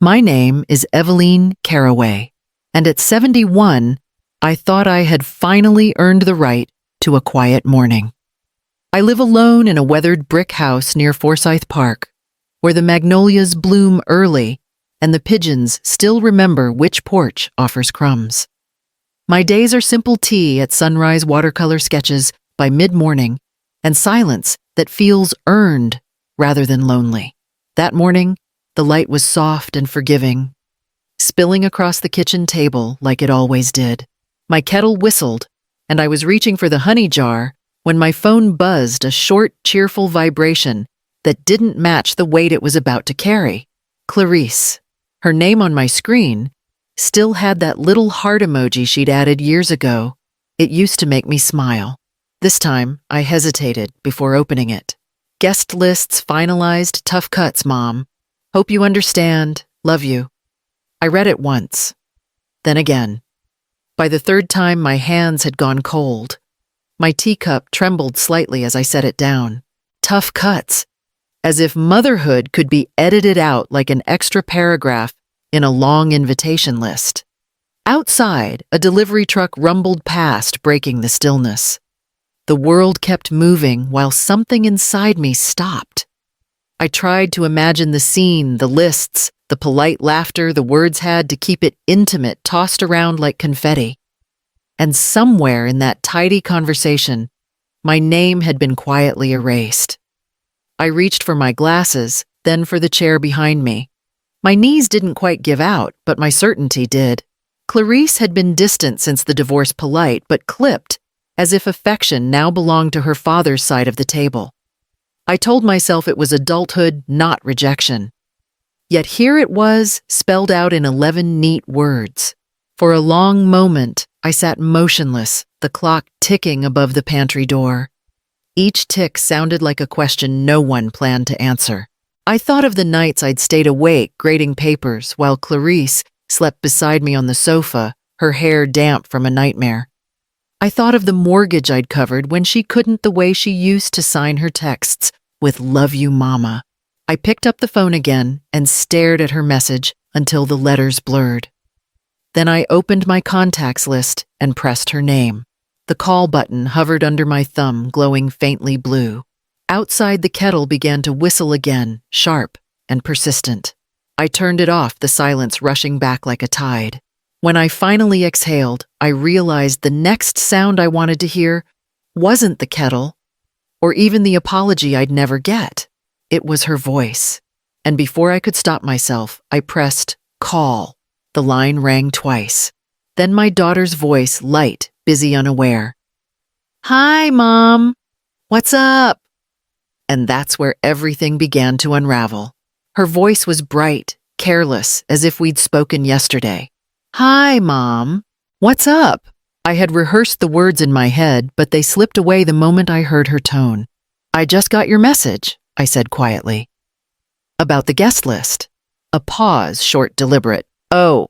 My name is Eveline Caraway, and at 71, I thought I had finally earned the right to a quiet morning. I live alone in a weathered brick house near Forsyth Park, where the magnolias bloom early and the pigeons still remember which porch offers crumbs. My days are simple tea at sunrise watercolor sketches by mid-morning and silence that feels earned rather than lonely. That morning, the light was soft and forgiving, spilling across the kitchen table like it always did. My kettle whistled, and I was reaching for the honey jar when my phone buzzed a short, cheerful vibration that didn't match the weight it was about to carry. Clarice, her name on my screen, still had that little heart emoji she'd added years ago. It used to make me smile. This time, I hesitated before opening it. Guest lists finalized, tough cuts, Mom. Hope you understand. Love you. I read it once. Then again. By the third time, my hands had gone cold. My teacup trembled slightly as I set it down. Tough cuts. As if motherhood could be edited out like an extra paragraph in a long invitation list. Outside, a delivery truck rumbled past, breaking the stillness. The world kept moving while something inside me stopped. I tried to imagine the scene, the lists, the polite laughter the words had to keep it intimate, tossed around like confetti. And somewhere in that tidy conversation, my name had been quietly erased. I reached for my glasses, then for the chair behind me. My knees didn't quite give out, but my certainty did. Clarice had been distant since the divorce, polite, but clipped, as if affection now belonged to her father's side of the table. I told myself it was adulthood, not rejection. Yet here it was, spelled out in 11 neat words. For a long moment, I sat motionless, the clock ticking above the pantry door. Each tick sounded like a question no one planned to answer. I thought of the nights I'd stayed awake grading papers while Clarice slept beside me on the sofa, her hair damp from a nightmare. I thought of the mortgage I'd covered when she couldn't the way she used to sign her texts with "Love you, Mama." I picked up the phone again and stared at her message until the letters blurred. Then I opened my contacts list and pressed her name. The call button hovered under my thumb, glowing faintly blue. Outside, the kettle began to whistle again, sharp and persistent. I turned it off, the silence rushing back like a tide. When I finally exhaled, I realized the next sound I wanted to hear wasn't the kettle, or even the apology I'd never get. It was her voice. And before I could stop myself, I pressed call. The line rang twice. Then my daughter's voice, light, busy, unaware. "Hi, Mom. What's up?" And that's where everything began to unravel. Her voice was bright, careless, as if we'd spoken yesterday. "Hi, Mom. What's up?" I had rehearsed the words in my head, but they slipped away the moment I heard her tone. "I just got your message," I said quietly. "About the guest list." A pause, short, deliberate. "Oh,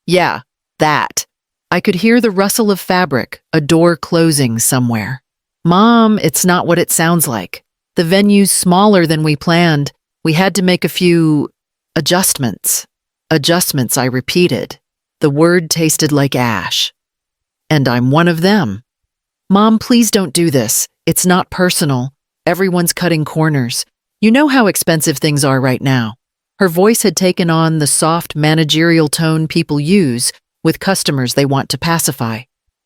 yeah, that." I could hear the rustle of fabric, a door closing somewhere. "Mom, it's not what it sounds like. The venue's smaller than we planned. We had to make a few adjustments." Adjustments, I repeated. The word tasted like ash. "And I'm one of them." "Mom, please don't do this. It's not personal. Everyone's cutting corners. You know how expensive things are right now." Her voice had taken on the soft managerial tone people use with customers they want to pacify,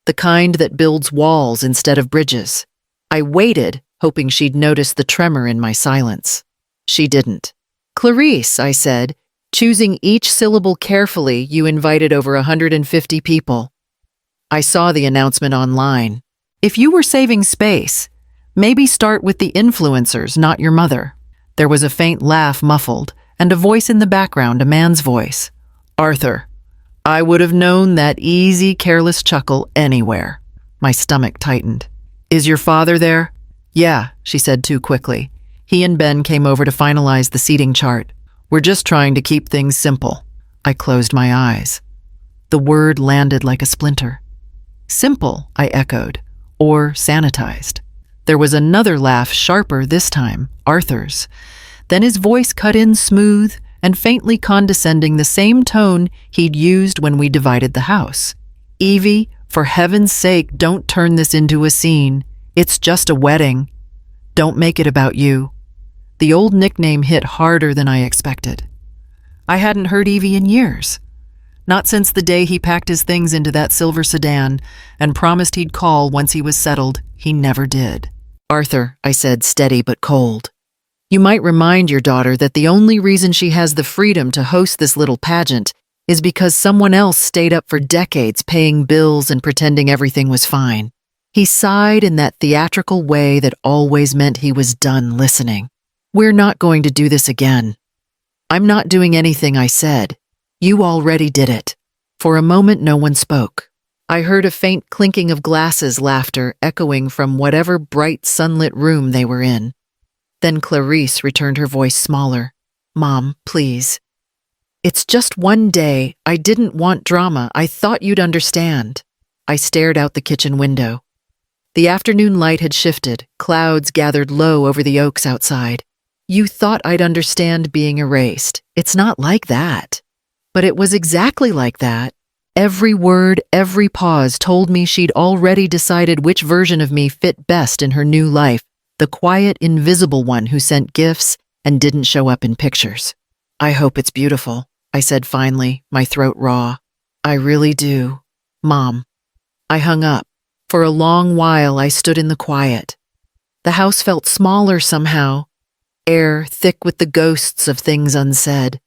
the kind that builds walls instead of bridges. I waited, hoping she'd notice the tremor in my silence. She didn't. "Clarice," I said, choosing each syllable carefully, "you invited over 150 people. I saw the announcement online. If you were saving space, maybe start with the influencers, not your mother." There was a faint laugh muffled, and a voice in the background, a man's voice. "Arthur." I would have known that easy, careless chuckle anywhere. My stomach tightened. "Is your father there?" "Yeah," she said too quickly. "He and Ben came over to finalize the seating chart. We're just trying to keep things simple." I closed my eyes. The word landed like a splinter. "Simple," I echoed, "or sanitized." There was another laugh, sharper this time, Arthur's. Then his voice cut in smooth, and faintly condescending, the same tone he'd used when we divided the house. "Evie, for heaven's sake, don't turn this into a scene. It's just a wedding. Don't make it about you." The old nickname hit harder than I expected. I hadn't heard Evie in years. Not since the day he packed his things into that silver sedan and promised he'd call once he was settled. He never did. "Arthur," I said, steady but cold, "you might remind your daughter that the only reason she has the freedom to host this little pageant is because someone else stayed up for decades paying bills and pretending everything was fine." He sighed in that theatrical way that always meant he was done listening. "We're not going to do this again." "I'm not doing anything," I said. "You already did it." For a moment, no one spoke. I heard a faint clinking of glasses, laughter echoing from whatever bright sunlit room they were in. Then Clarice returned, her voice smaller. "Mom, please. It's just one day. I didn't want drama. I thought you'd understand." I stared out the kitchen window. The afternoon light had shifted. Clouds gathered low over the oaks outside. "You thought I'd understand being erased. It's not like that." But it was exactly like that. Every word, every pause told me she'd already decided which version of me fit best in her new life, the quiet, invisible one who sent gifts and didn't show up in pictures. "I hope it's beautiful," I said finally, my throat raw. "I really do, Mom." I hung up. For a long while, I stood in the quiet. The house felt smaller somehow, air thick with the ghosts of things unsaid.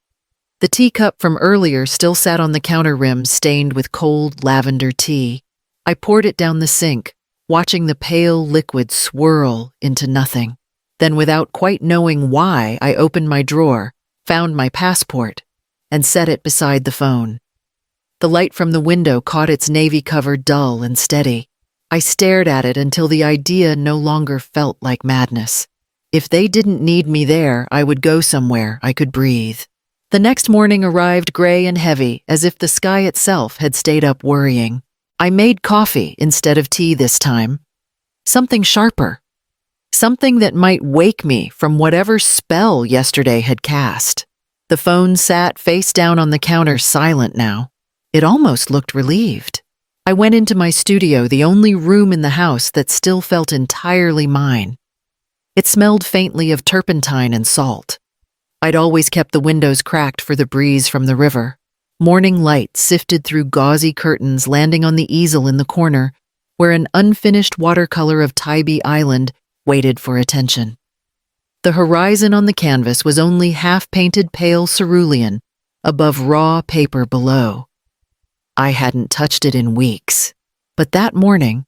The teacup from earlier still sat on the counter rim, stained with cold lavender tea. I poured it down the sink, watching the pale liquid swirl into nothing. Then, without quite knowing why, I opened my drawer, found my passport, and set it beside the phone. The light from the window caught its navy cover dull and steady. I stared at it until the idea no longer felt like madness. If they didn't need me there, I would go somewhere I could breathe. The next morning arrived gray and heavy, as if the sky itself had stayed up worrying. I made coffee instead of tea this time. Something sharper. Something that might wake me from whatever spell yesterday had cast. The phone sat face down on the counter, silent now. It almost looked relieved. I went into my studio, the only room in the house that still felt entirely mine. It smelled faintly of turpentine and salt. I'd always kept the windows cracked for the breeze from the river. Morning light sifted through gauzy curtains, landing on the easel in the corner, where an unfinished watercolor of Tybee Island waited for attention. The horizon on the canvas was only half-painted pale cerulean, above raw paper below. I hadn't touched it in weeks, but that morning,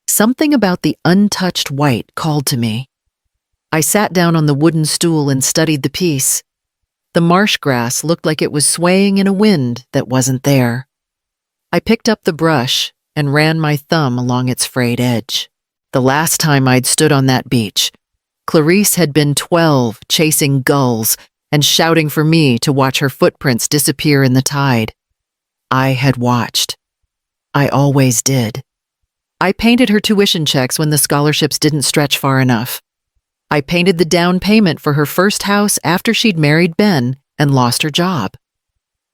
something about the untouched white called to me. I sat down on the wooden stool and studied the piece. The marsh grass looked like it was swaying in a wind that wasn't there. I picked up the brush and ran my thumb along its frayed edge. The last time I'd stood on that beach, Clarice had been 12, chasing gulls and shouting for me to watch her footprints disappear in the tide. I had watched. I always did. I painted her tuition checks when the scholarships didn't stretch far enough. I painted the down payment for her first house after she'd married Ben and lost her job.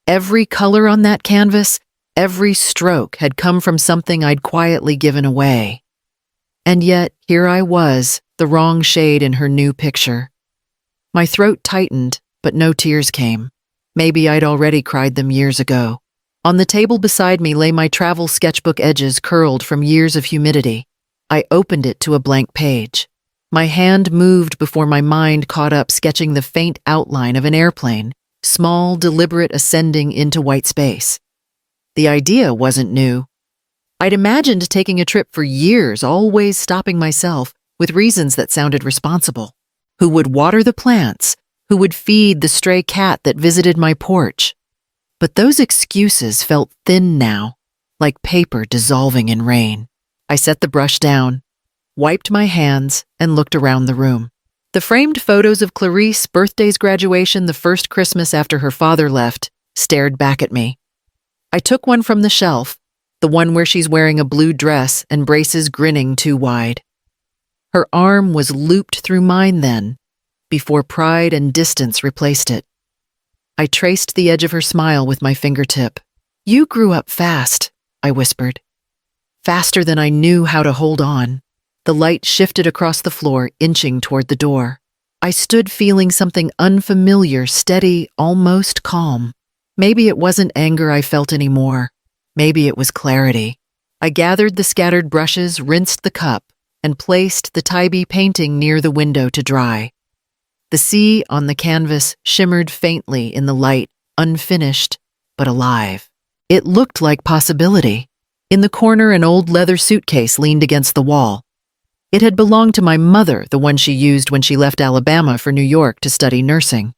Every color on that canvas, every stroke had come from something I'd quietly given away. And yet, here I was, the wrong shade in her new picture. My throat tightened, but no tears came. Maybe I'd already cried them years ago. On the table beside me lay my travel sketchbook, edges curled from years of humidity. I opened it to a blank page. My hand moved before my mind caught up, sketching the faint outline of an airplane, small, deliberate, ascending into white space. The idea wasn't new. I'd imagined taking a trip for years, always stopping myself with reasons that sounded responsible. Who would water the plants? Who would feed the stray cat that visited my porch? But those excuses felt thin now, like paper dissolving in rain. I set the brush down, wiped my hands, and looked around the room. The framed photos of Clarice, birthdays, graduation, the first Christmas after her father left, stared back at me. I took one from the shelf, the one where she's wearing a blue dress and braces grinning too wide. Her arm was looped through mine then, before pride and distance replaced it. I traced the edge of her smile with my fingertip. "You grew up fast," I whispered. Faster than I knew how to hold on. The light shifted across the floor, inching toward the door. I stood feeling something unfamiliar, steady, almost calm. Maybe it wasn't anger I felt anymore. Maybe it was clarity. I gathered the scattered brushes, rinsed the cup, and placed the Tybee painting near the window to dry. The sea on the canvas shimmered faintly in the light, unfinished, but alive. It looked like possibility. In the corner, an old leather suitcase leaned against the wall. It had belonged to my mother, the one she used when she left Alabama for New York to study nursing.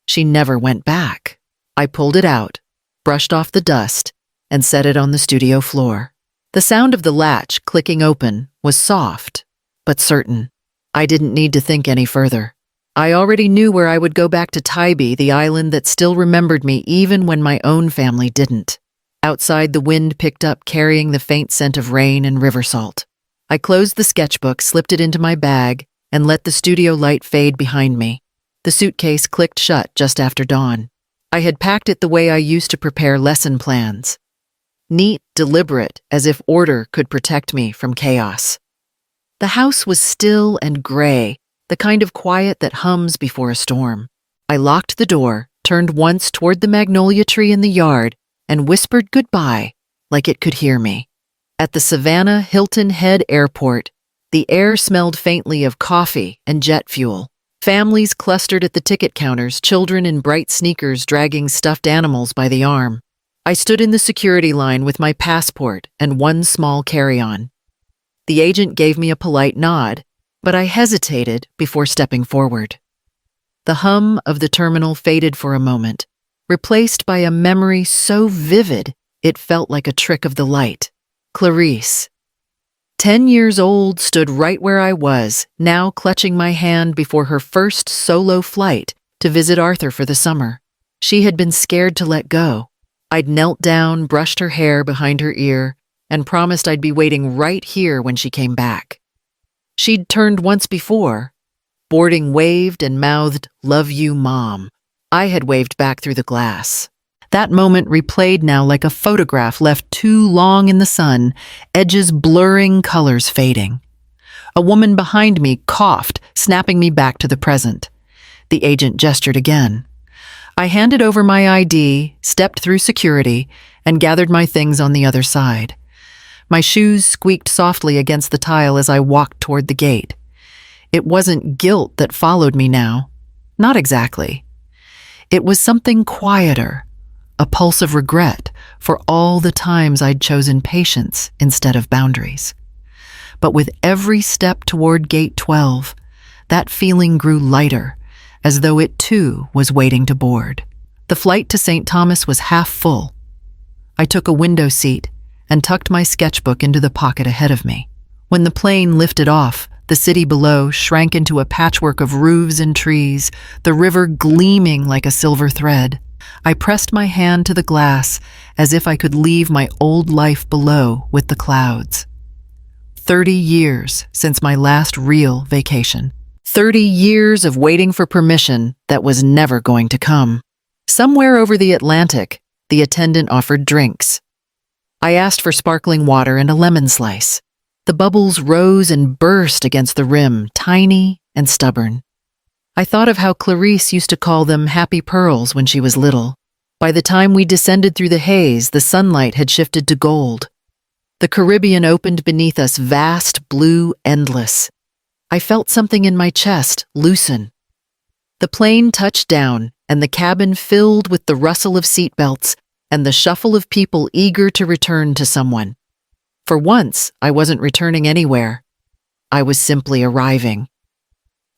She never went back. I pulled it out, brushed off the dust, and set it on the studio floor. The sound of the latch clicking open was soft, but certain. I didn't need to think any further. I already knew where I would go back to Tybee, the island that still remembered me even when my own family didn't. Outside, the wind picked up, carrying the faint scent of rain and river salt. I closed the sketchbook, slipped it into my bag, and let the studio light fade behind me. The suitcase clicked shut just after dawn. I had packed it the way I used to prepare lesson plans. Neat, deliberate, as if order could protect me from chaos. The house was still and gray, the kind of quiet that hums before a storm. I locked the door, turned once toward the magnolia tree in the yard, and whispered goodbye, like it could hear me. At the Savannah Hilton Head Airport, the air smelled faintly of coffee and jet fuel. Families clustered at the ticket counters, children in bright sneakers dragging stuffed animals by the arm. I stood in the security line with my passport and one small carry-on. The agent gave me a polite nod, but I hesitated before stepping forward. The hum of the terminal faded for a moment, replaced by a memory so vivid it felt like a trick of the light. Clarice, 10 years old, stood right where I was, now clutching my hand before her first solo flight to visit Arthur for the summer. She had been scared to let go. I'd knelt down, brushed her hair behind her ear, and promised I'd be waiting right here when she came back. She'd turned once before. Boarding waved and mouthed, "Love you, Mom." I had waved back through the glass. That moment replayed now like a photograph left too long in the sun, edges blurring, colors fading. A woman behind me coughed, snapping me back to the present. The agent gestured again. I handed over my ID, stepped through security, and gathered my things on the other side. My shoes squeaked softly against the tile as I walked toward the gate. It wasn't guilt that followed me now. Not exactly. It was something quieter, a pulse of regret for all the times I'd chosen patience instead of boundaries. But with every step toward Gate 12, that feeling grew lighter, as though it too was waiting to board. The flight to St. Thomas was half full. I took a window seat and tucked my sketchbook into the pocket ahead of me. When the plane lifted off, the city below shrank into a patchwork of roofs and trees, the river gleaming like a silver thread. I pressed my hand to the glass as if I could leave my old life below with the clouds. 30 years since my last real vacation. 30 years of waiting for permission that was never going to come. Somewhere over the Atlantic, the attendant offered drinks. I asked for sparkling water and a lemon slice. The bubbles rose and burst against the rim, tiny and stubborn. I thought of how Clarice used to call them happy pearls when she was little. By the time we descended through the haze, the sunlight had shifted to gold. The Caribbean opened beneath us, vast, blue, endless. I felt something in my chest loosen. The plane touched down, and the cabin filled with the rustle of seatbelts and the shuffle of people eager to return to someone. For once, I wasn't returning anywhere. I was simply arriving.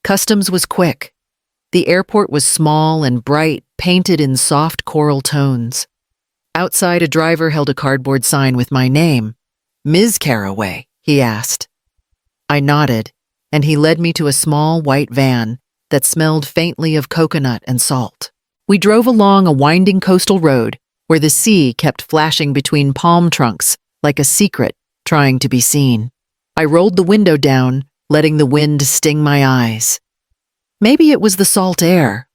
Customs was quick. The airport was small and bright, painted in soft coral tones. Outside, a driver held a cardboard sign with my name. "Ms. Carraway," he asked. I nodded, and he led me to a small white van that smelled faintly of coconut and salt. We drove along a winding coastal road where the sea kept flashing between palm trunks like a secret trying to be seen. I rolled the window down, letting the wind sting my eyes. Maybe it was the salt air,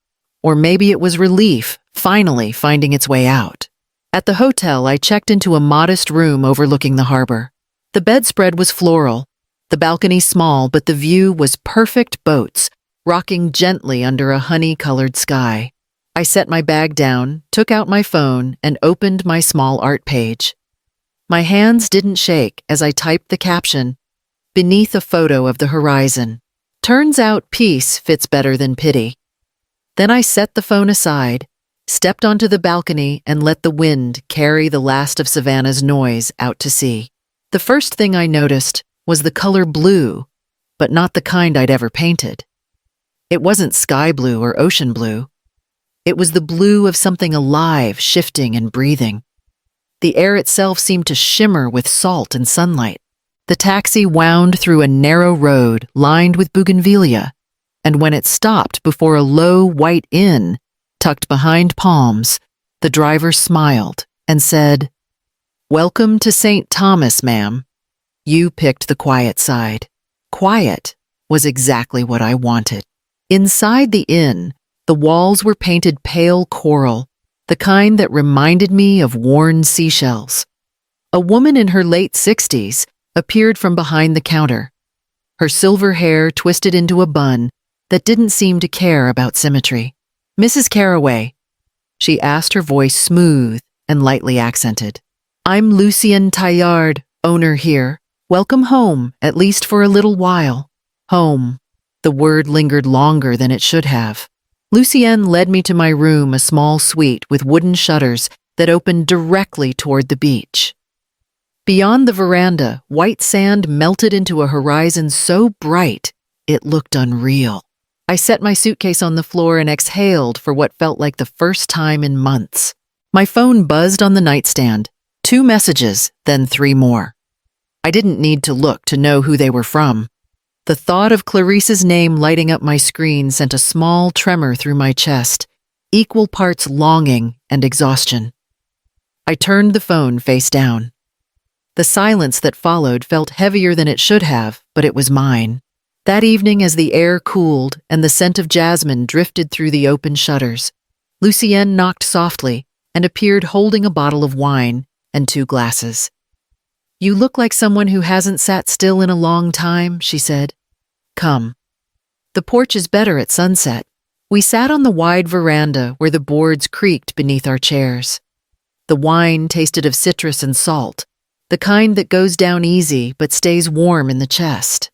Or maybe it was relief, finally finding its way out. At the hotel, I checked into a modest room overlooking the harbor. The bedspread was floral, the balcony small, but the view was perfect boats, rocking gently under a honey-colored sky. I set my bag down, took out my phone, and opened my small art page. My hands didn't shake as I typed the caption, beneath a photo of the horizon. Turns out peace fits better than pity. Then I set the phone aside, stepped onto the balcony, and let the wind carry the last of Savannah's noise out to sea. The first thing I noticed was the color blue, but not the kind I'd ever painted. It wasn't sky blue or ocean blue. It was the blue of something alive, shifting and breathing. The air itself seemed to shimmer with salt and sunlight. The taxi wound through a narrow road lined with bougainvillea, and when it stopped before a low white inn tucked behind palms, the driver smiled and said, "Welcome to St. Thomas, ma'am. You picked the quiet side." Quiet was exactly what I wanted. Inside the inn, the walls were painted pale coral, the kind that reminded me of worn seashells. A woman in her late 60s appeared from behind the counter, her silver hair twisted into a bun that didn't seem to care about symmetry. "Mrs. Carraway," she asked, her voice smooth and lightly accented. "I'm Lucienne Taillard, owner here. Welcome home, at least for a little while." Home. The word lingered longer than it should have. Lucienne led me to my room, a small suite with wooden shutters that opened directly toward the beach. Beyond the veranda, white sand melted into a horizon so bright it looked unreal. I set my suitcase on the floor and exhaled for what felt like the first time in months. My phone buzzed on the nightstand. 2 messages, then 3 more. I didn't need to look to know who they were from. The thought of Clarice's name lighting up my screen sent a small tremor through my chest, equal parts longing and exhaustion. I turned the phone face down. The silence that followed felt heavier than it should have, but it was mine. That evening, as the air cooled and the scent of jasmine drifted through the open shutters, Lucienne knocked softly and appeared holding a bottle of wine and 2 glasses. "You look like someone who hasn't sat still in a long time," she said. "Come. The porch is better at sunset." We sat on the wide veranda where the boards creaked beneath our chairs. The wine tasted of citrus and salt, the kind that goes down easy but stays warm in the chest.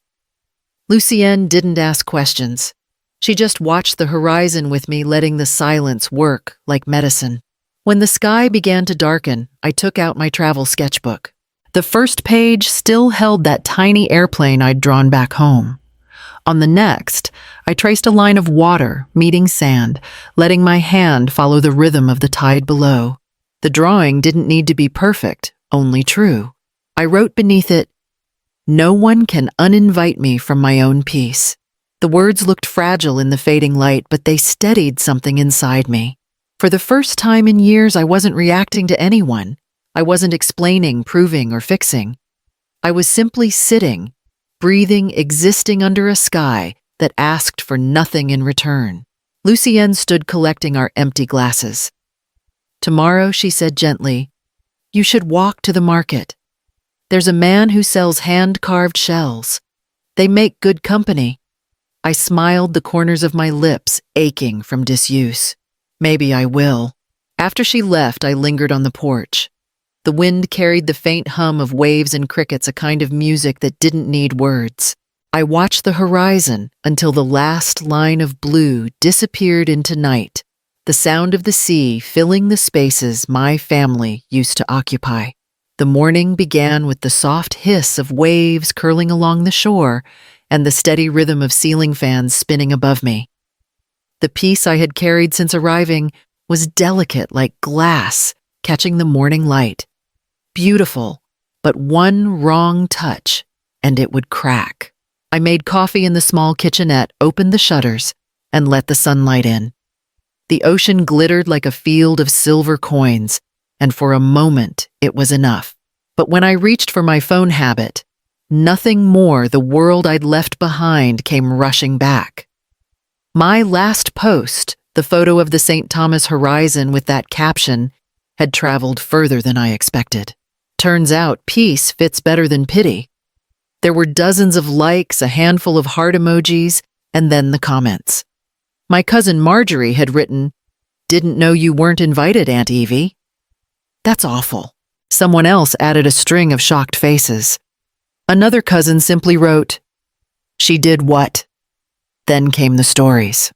Lucienne didn't ask questions. She just watched the horizon with me, letting the silence work like medicine. When the sky began to darken, I took out my travel sketchbook. The first page still held that tiny airplane I'd drawn back home. On the next, I traced a line of water meeting sand, letting my hand follow the rhythm of the tide below. The drawing didn't need to be perfect, only true. I wrote beneath it, "No one can uninvite me from my own peace." The words looked fragile in the fading light, but they steadied something inside me. For the first time in years, I wasn't reacting to anyone. I wasn't explaining, proving, or fixing. I was simply sitting, breathing, existing under a sky that asked for nothing in return. Lucienne stood collecting our empty glasses. "Tomorrow," she said gently, "you should walk to the market. There's a man who sells hand-carved shells. They make good company." I smiled, the corners of my lips aching from disuse. "Maybe I will." After she left, I lingered on the porch. The wind carried the faint hum of waves and crickets, a kind of music that didn't need words. I watched the horizon until the last line of blue disappeared into night, the sound of the sea filling the spaces my family used to occupy. The morning began with the soft hiss of waves curling along the shore and the steady rhythm of ceiling fans spinning above me. The peace I had carried since arriving was delicate like glass catching the morning light. Beautiful, but one wrong touch, and it would crack. I made coffee in the small kitchenette, opened the shutters, and let the sunlight in. The ocean glittered like a field of silver coins, and for a moment it was enough. But when I reached for my phone habit, nothing more the world I'd left behind came rushing back. My last post, The photo of the St. Thomas horizon with that caption had traveled further than I expected. Turns out peace fits better than pity. There were dozens of likes, a handful of heart emojis, and then the comments. My cousin Marjorie had written, "Didn't know you weren't invited, Aunt Evie." That's awful. Someone else added a string of shocked faces. Another cousin simply wrote, "She did what?" Then came the stories.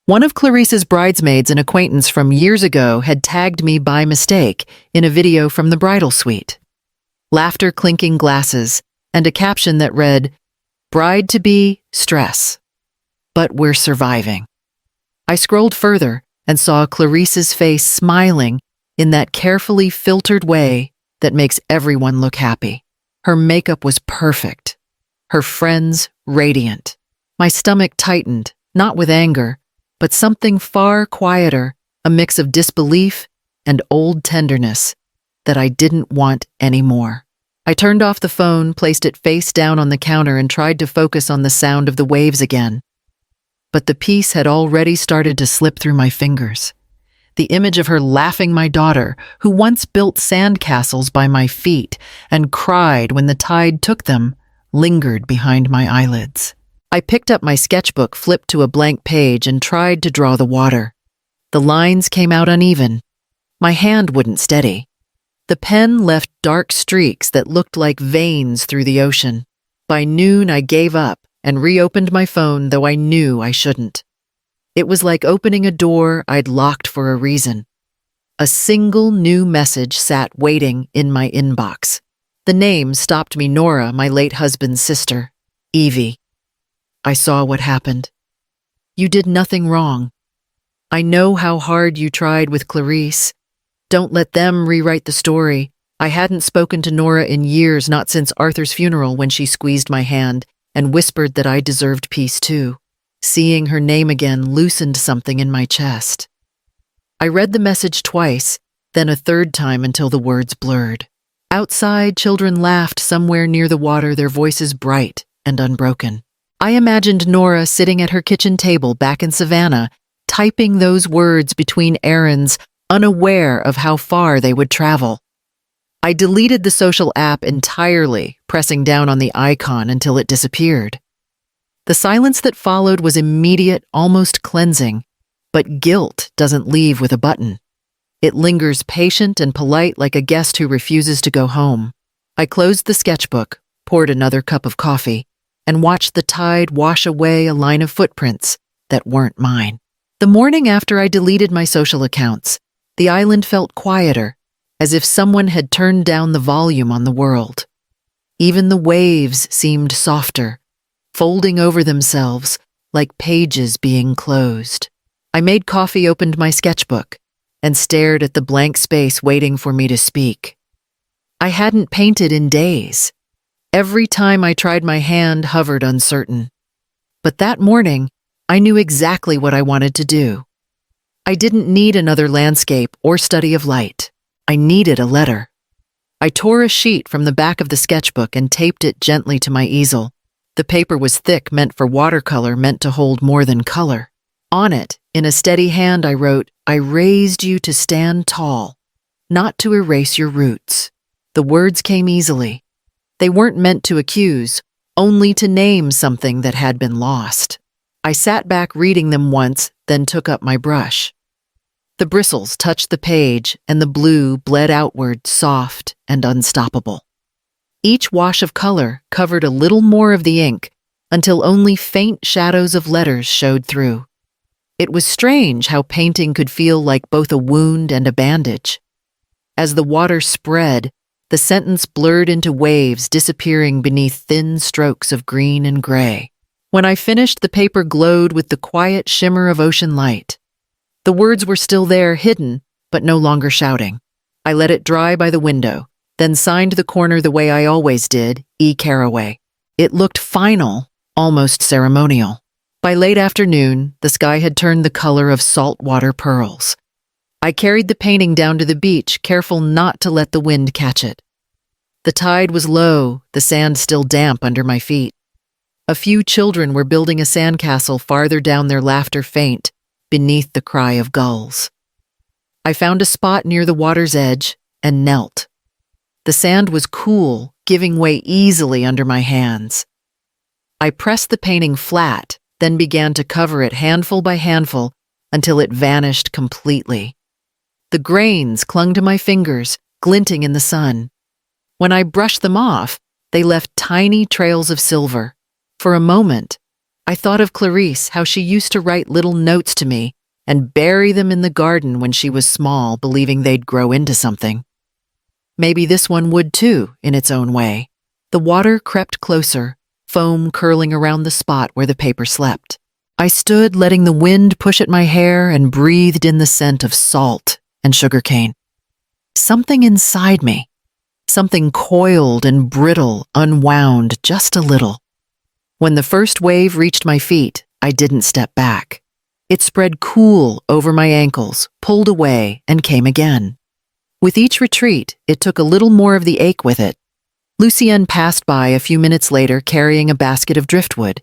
One of Clarice's bridesmaids, an acquaintance from years ago, had tagged me by mistake in a video from the bridal suite. Laughter, clinking glasses, and a caption that read, "Bride-to-be, stress. But we're surviving." I scrolled further and saw Clarice's face smiling in that carefully filtered way that makes everyone look happy. Her makeup was perfect. Her friends radiant. My stomach tightened, not with anger, but something far quieter, a mix of disbelief and old tenderness that I didn't want anymore. I turned off the phone, placed it face down on the counter, and tried to focus on the sound of the waves again. But the peace had already started to slip through my fingers. The image of her laughing my daughter, who once built sandcastles by my feet and cried when the tide took them, lingered behind my eyelids. I picked up my sketchbook, flipped to a blank page, and tried to draw the water. The lines came out uneven. My hand wouldn't steady. The pen left dark streaks that looked like veins through the ocean. By noon, I gave up and reopened my phone, though I knew I shouldn't. It was like opening a door I'd locked for a reason. A single new message sat waiting in my inbox. The name stopped me: Nora, my late husband's sister. Evie. I saw what happened. You did nothing wrong. I know how hard you tried with Clarice. Don't let them rewrite the story. I hadn't spoken to Nora in years, not since Arthur's funeral, when she squeezed my hand and whispered that I deserved peace too. Seeing her name again loosened something in my chest. I read the message twice, then a third time until the words blurred. Outside, children laughed somewhere near the water, their voices bright and unbroken. I imagined Nora sitting at her kitchen table back in Savannah, typing those words between errands, unaware of how far they would travel. I deleted the social app entirely, pressing down on the icon until it disappeared. The silence that followed was immediate, almost cleansing, but guilt doesn't leave with a button. It lingers patient and polite, like a guest who refuses to go home. I closed the sketchbook, poured another cup of coffee, and watched the tide wash away a line of footprints that weren't mine. The morning after I deleted my social accounts, the island felt quieter, as if someone had turned down the volume on the world. Even the waves seemed softer, folding over themselves like pages being closed. I made coffee, opened my sketchbook, and stared at the blank space waiting for me to speak. I hadn't painted in days. Every time I tried, my hand hovered uncertain. But that morning, I knew exactly what I wanted to do. I didn't need another landscape or study of light. I needed a letter. I tore a sheet from the back of the sketchbook and taped it gently to my easel. The paper was thick, meant for watercolor, meant to hold more than color. On it, in a steady hand, I wrote, "I raised you to stand tall, not to erase your roots." The words came easily. They weren't meant to accuse, only to name something that had been lost. I sat back reading them once, then took up my brush. The bristles touched the page, and the blue bled outward, soft and unstoppable. Each wash of color covered a little more of the ink, until only faint shadows of letters showed through. It was strange how painting could feel like both a wound and a bandage. As the water spread, the sentence blurred into waves, disappearing beneath thin strokes of green and gray. When I finished, the paper glowed with the quiet shimmer of ocean light. The words were still there, hidden, but no longer shouting. I let it dry by the window, then signed the corner the way I always did, E. Caraway. It looked final, almost ceremonial. By late afternoon, the sky had turned the color of saltwater pearls. I carried the painting down to the beach, careful not to let the wind catch it. The tide was low, the sand still damp under my feet. A few children were building a sandcastle farther down, their laughter faint, beneath the cry of gulls. I found a spot near the water's edge and knelt. The sand was cool, giving way easily under my hands. I pressed the painting flat, then began to cover it handful by handful until it vanished completely. The grains clung to my fingers, glinting in the sun. When I brushed them off, they left tiny trails of silver. For a moment, I thought of Clarice, how she used to write little notes to me and bury them in the garden when she was small, believing they'd grow into something. Maybe this one would too, in its own way. The water crept closer, foam curling around the spot where the paper slept. I stood, letting the wind push at my hair, and breathed in the scent of salt and sugarcane. Something inside me, something coiled and brittle, unwound just a little. When the first wave reached my feet, I didn't step back. It spread cool over my ankles, pulled away, and came again. With each retreat, it took a little more of the ache with it. Lucienne passed by a few minutes later carrying a basket of driftwood.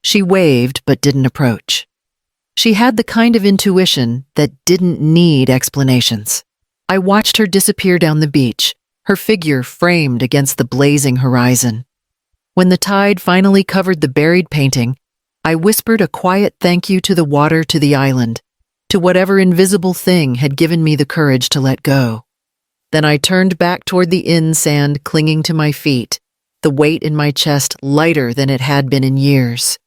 She waved but didn't approach. She had the kind of intuition that didn't need explanations. I watched her disappear down the beach, her figure framed against the blazing horizon. When the tide finally covered the buried painting, I whispered a quiet thank you to the water, to the island, to whatever invisible thing had given me the courage to let go. Then I turned back toward the inn sand clinging to my feet, the weight in my chest lighter than it had been in years.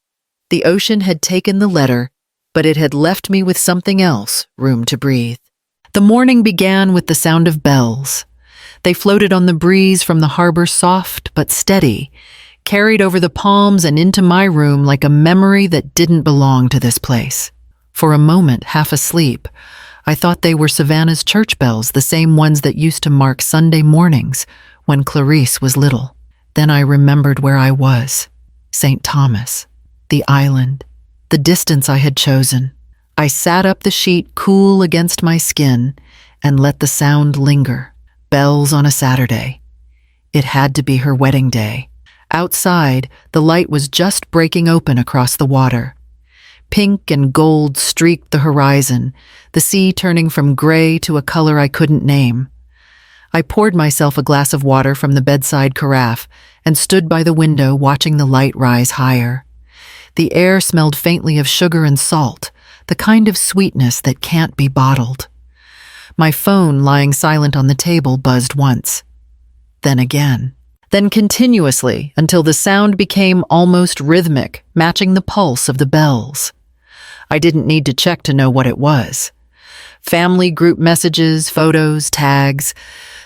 The ocean had taken the letter, but it had left me with something else, room to breathe. The morning began with the sound of bells. They floated on the breeze from the harbor, soft but steady, carried over the palms and into my room like a memory that didn't belong to this place. For a moment, half asleep, I thought they were Savannah's church bells, the same ones that used to mark Sunday mornings when Clarice was little. Then I remembered where I was. St. Thomas, the island, the distance I had chosen. I sat up the sheet cool against my skin and let the sound linger. Bells on a Saturday. It had to be her wedding day. Outside, the light was just breaking open across the water. Pink and gold streaked the horizon, the sea turning from gray to a color I couldn't name. I poured myself a glass of water from the bedside carafe and stood by the window watching the light rise higher. The air smelled faintly of sugar and salt, the kind of sweetness that can't be bottled. My phone, lying silent on the table, buzzed once. Then again. Then continuously until the sound became almost rhythmic, matching the pulse of the bells. I didn't need to check to know what it was. Family group messages, photos, tags,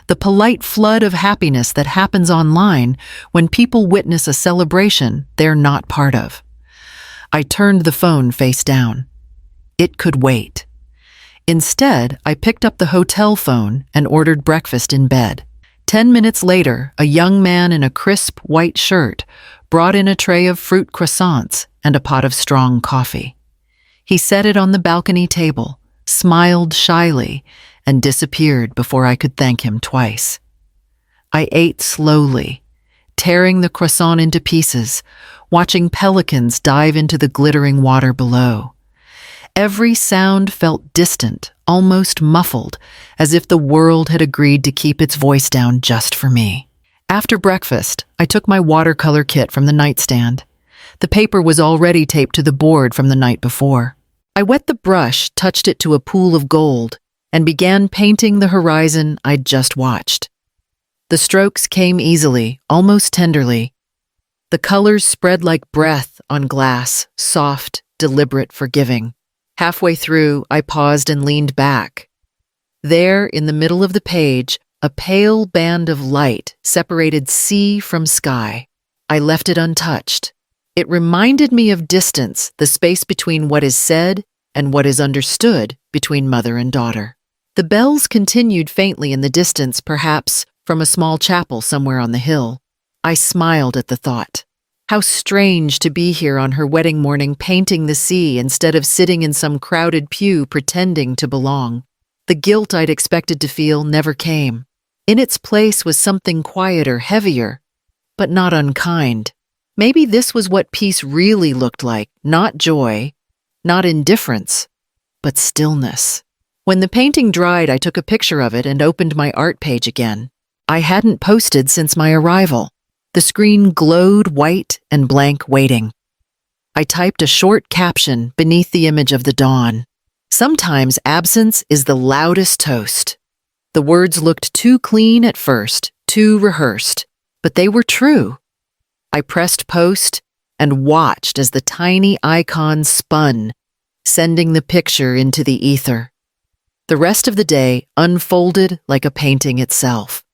the polite flood of happiness that happens online when people witness a celebration they're not part of. I turned the phone face down. It could wait. Instead, I picked up the hotel phone and ordered breakfast in bed. 10 minutes later, a young man in a crisp white shirt brought in a tray of fruit croissants and a pot of strong coffee. He set it on the balcony table, smiled shyly, and disappeared before I could thank him twice. I ate slowly, tearing the croissant into pieces, watching pelicans dive into the glittering water below. Every sound felt distant, almost muffled, as if the world had agreed to keep its voice down just for me. After breakfast, I took my watercolor kit from the nightstand. The paper was already taped to the board from the night before. I wet the brush, touched it to a pool of gold, and began painting the horizon I'd just watched. The strokes came easily, almost tenderly. The colors spread like breath on glass, soft, deliberate, forgiving. Halfway through, I paused and leaned back. There, in the middle of the page, a pale band of light separated sea from sky. I left it untouched. It reminded me of distance, the space between what is said and what is understood between mother and daughter. The bells continued faintly in the distance, perhaps from a small chapel somewhere on the hill. I smiled at the thought. How strange to be here on her wedding morning painting the sea instead of sitting in some crowded pew pretending to belong. The guilt I'd expected to feel never came. In its place was something quieter, heavier, but not unkind. Maybe this was what peace really looked like, not joy, not indifference, but stillness. When the painting dried, I took a picture of it and opened my art page again. I hadn't posted since my arrival. The screen glowed white and blank, waiting. I typed a short caption beneath the image of the dawn. Sometimes absence is the loudest toast. The words looked too clean at first, too rehearsed, but they were true. I pressed post and watched as the tiny icon spun, sending the picture into the ether. The rest of the day unfolded like a painting itself.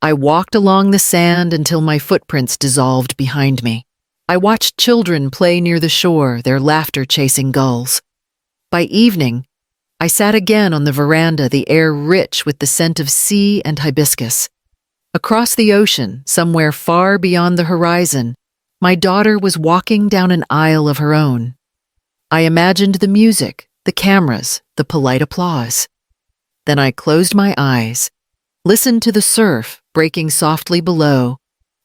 I walked along the sand until my footprints dissolved behind me. I watched children play near the shore, their laughter chasing gulls. By evening, I sat again on the veranda, the air rich with the scent of sea and hibiscus. Across the ocean, somewhere far beyond the horizon, my daughter was walking down an aisle of her own. I imagined the music, the cameras, the polite applause. Then I closed my eyes, listened to the surf breaking softly below,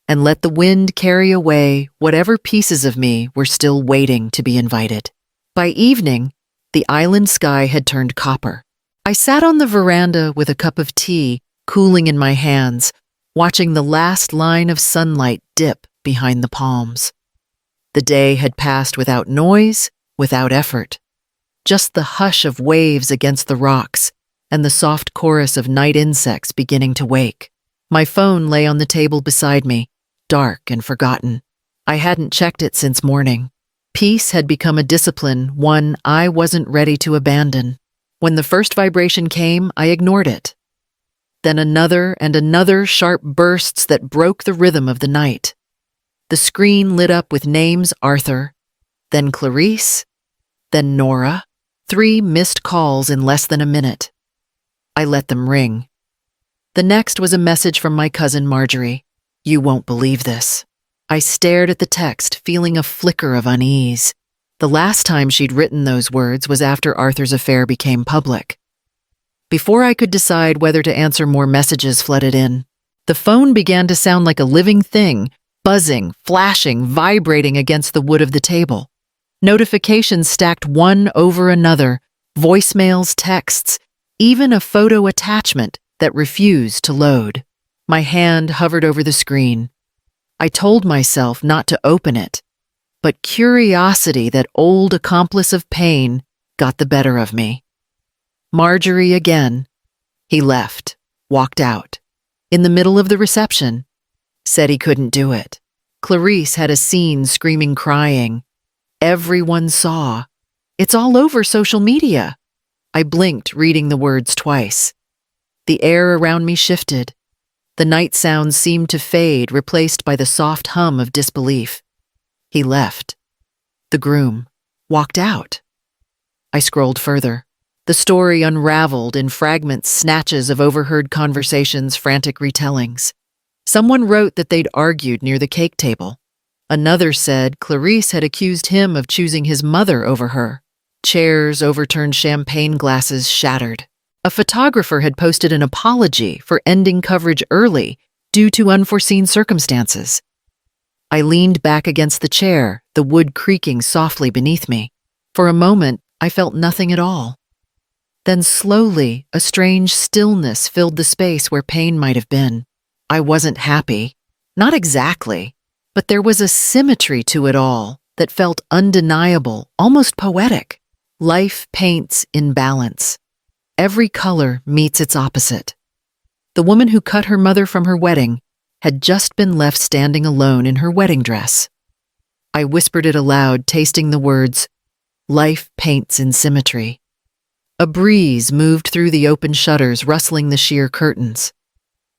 and let the wind carry away whatever pieces of me were still waiting to be invited. By evening, the island sky had turned copper. I sat on the veranda with a cup of tea cooling in my hands, watching the last line of sunlight dip behind the palms. The day had passed without noise, without effort. Just the hush of waves against the rocks and the soft chorus of night insects beginning to wake. My phone lay on the table beside me, dark and forgotten. I hadn't checked it since morning. Peace had become a discipline, one I wasn't ready to abandon. When the first vibration came, I ignored it. Then another and another sharp bursts that broke the rhythm of the night. The screen lit up with names Arthur, then Clarice, then Nora, 3 missed calls in less than a minute. I let them ring. The next was a message from my cousin Marjorie. "You won't believe this." I stared at the text, feeling a flicker of unease. The last time she'd written those words was after Arthur's affair became public. Before I could decide whether to answer, more messages flooded in. The phone began to sound like a living thing, buzzing, flashing, vibrating against the wood of the table. Notifications stacked one over another, voicemails, texts, even a photo attachment that refused to load. My hand hovered over the screen. I told myself not to open it, but curiosity, that old accomplice of pain, got the better of me. Marjorie again. He left, walked out. In the middle of the reception, said he couldn't do it. Clarice had a scene, screaming, crying. Everyone saw. It's all over social media. I blinked, reading the words twice. The air around me shifted. The night sounds seemed to fade, replaced by the soft hum of disbelief. He left. The groom walked out. I scrolled further. The story unraveled in fragments, snatches of overheard conversations, frantic retellings. Someone wrote that they'd argued near the cake table. Another said Clarice had accused him of choosing his mother over her. Chairs overturned, champagne glasses shattered. A photographer had posted an apology for ending coverage early due to unforeseen circumstances. I leaned back against the chair, the wood creaking softly beneath me. For a moment, I felt nothing at all. Then slowly, a strange stillness filled the space where pain might have been. I wasn't happy. Not exactly. But there was a symmetry to it all that felt undeniable, almost poetic. Life paints in balance. Every color meets its opposite. The woman who cut her mother from her wedding had just been left standing alone in her wedding dress. I whispered it aloud, tasting the words, "Life paints in symmetry." A breeze moved through the open shutters, rustling the sheer curtains.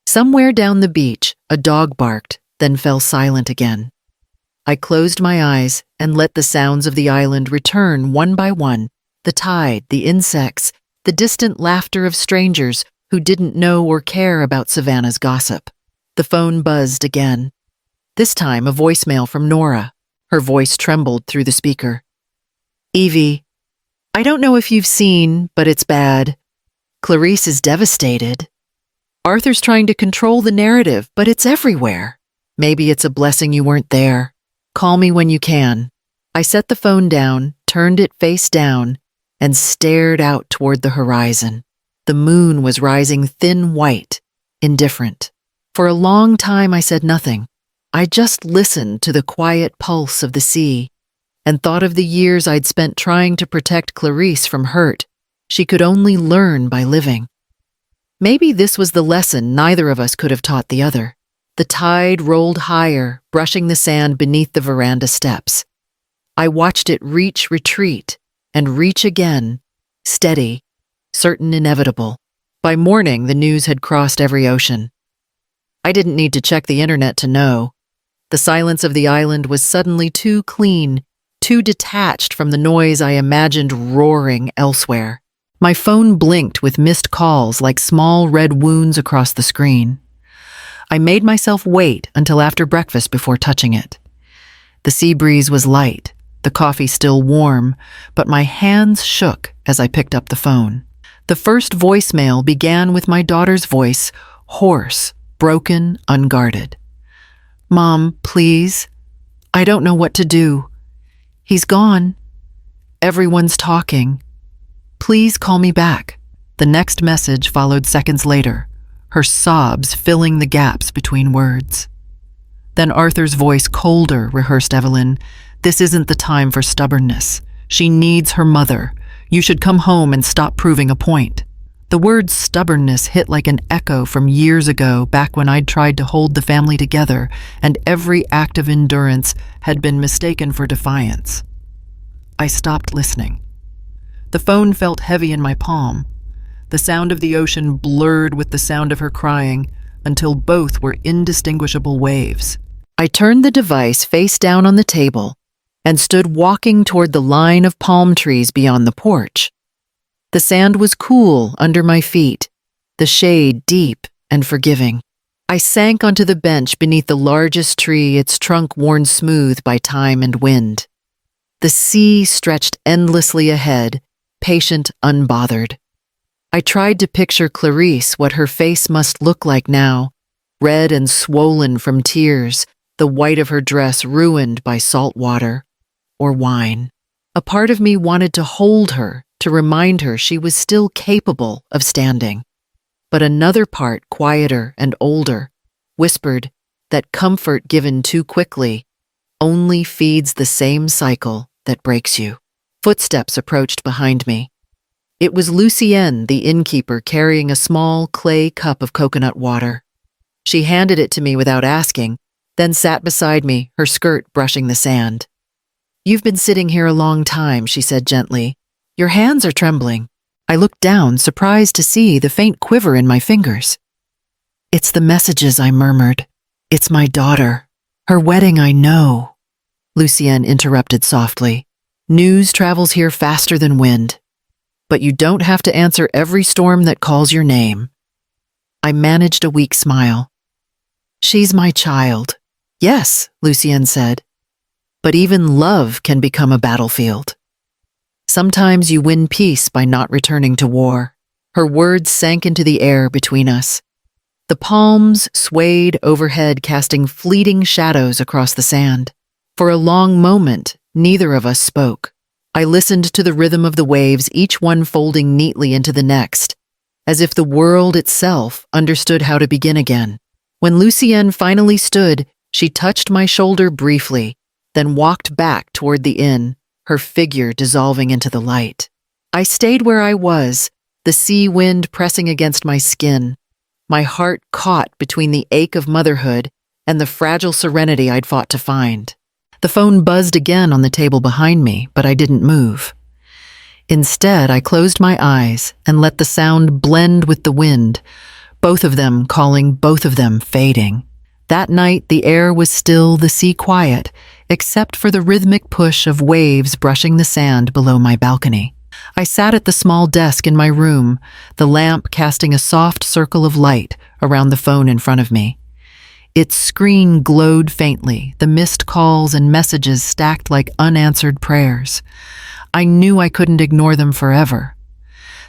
Somewhere down the beach, a dog barked, then fell silent again. I closed my eyes and let the sounds of the island return one by one, the tide, the insects, the distant laughter of strangers who didn't know or care about Savannah's gossip. The phone buzzed again. This time, a voicemail from Nora. Her voice trembled through the speaker. "Evie, I don't know if you've seen, but it's bad. Clarice is devastated. Arthur's trying to control the narrative, but it's everywhere. Maybe it's a blessing you weren't there. Call me when you can." I set the phone down, turned it face down, and stared out toward the horizon. The moon was rising thin white, indifferent. For a long time I said nothing. I just listened to the quiet pulse of the sea and thought of the years I'd spent trying to protect Clarice from hurt she could only learn by living. Maybe this was the lesson neither of us could have taught the other. The tide rolled higher, brushing the sand beneath the veranda steps. I watched it retreat, and reach again, steady, certain inevitable. By morning, the news had crossed every ocean. I didn't need to check the internet to know. The silence of the island was suddenly too clean, too detached from the noise I imagined roaring elsewhere. My phone blinked with missed calls like small red wounds across the screen. I made myself wait until after breakfast before touching it. The sea breeze was light, the coffee still warm, but my hands shook as I picked up the phone. The first voicemail began with my daughter's voice, hoarse, broken, unguarded. "Mom, please. I don't know what to do. He's gone. Everyone's talking. Please call me back." The next message followed seconds later, her sobs filling the gaps between words. Then Arthur's voice, colder, rehearsed Evelyn. "This isn't the time for stubbornness. She needs her mother. You should come home and stop proving a point." The word stubbornness hit like an echo from years ago, back when I'd tried to hold the family together and every act of endurance had been mistaken for defiance. I stopped listening. The phone felt heavy in my palm. The sound of the ocean blurred with the sound of her crying until both were indistinguishable waves. I turned the device face down on the table and stood walking toward the line of palm trees beyond the porch. The sand was cool under my feet, the shade deep and forgiving. I sank onto the bench beneath the largest tree, its trunk worn smooth by time and wind. The sea stretched endlessly ahead, patient, unbothered. I tried to picture Clarice, what her face must look like now, red and swollen from tears, the white of her dress ruined by salt water or wine. A part of me wanted to hold her, to remind her she was still capable of standing. But another part, quieter and older, whispered that comfort given too quickly only feeds the same cycle that breaks you. Footsteps approached behind me. It was Lucienne, the innkeeper, carrying a small clay cup of coconut water. She handed it to me without asking, then sat beside me, her skirt brushing the sand. "You've been sitting here a long time," she said gently. "Your hands are trembling." I looked down, surprised to see the faint quiver in my fingers. "It's the messages," I murmured. "It's my daughter. Her wedding, I know." Lucienne interrupted softly. "News travels here faster than wind. But you don't have to answer every storm that calls your name." I managed a weak smile. "She's my child." "Yes," Lucienne said. "But even love can become a battlefield. Sometimes you win peace by not returning to war." Her words sank into the air between us. The palms swayed overhead, casting fleeting shadows across the sand. For a long moment, neither of us spoke. I listened to the rhythm of the waves, each one folding neatly into the next, as if the world itself understood how to begin again. When Lucienne finally stood, she touched my shoulder briefly, then walked back toward the inn, her figure dissolving into the light. I stayed where I was, the sea wind pressing against my skin, my heart caught between the ache of motherhood and the fragile serenity I'd fought to find. The phone buzzed again on the table behind me, but I didn't move. Instead, I closed my eyes and let the sound blend with the wind, both of them calling, both of them fading. That night, the air was still, the sea quiet, except for the rhythmic push of waves brushing the sand below my balcony. I sat at the small desk in my room, the lamp casting a soft circle of light around the phone in front of me. Its screen glowed faintly, the missed calls and messages stacked like unanswered prayers. I knew I couldn't ignore them forever.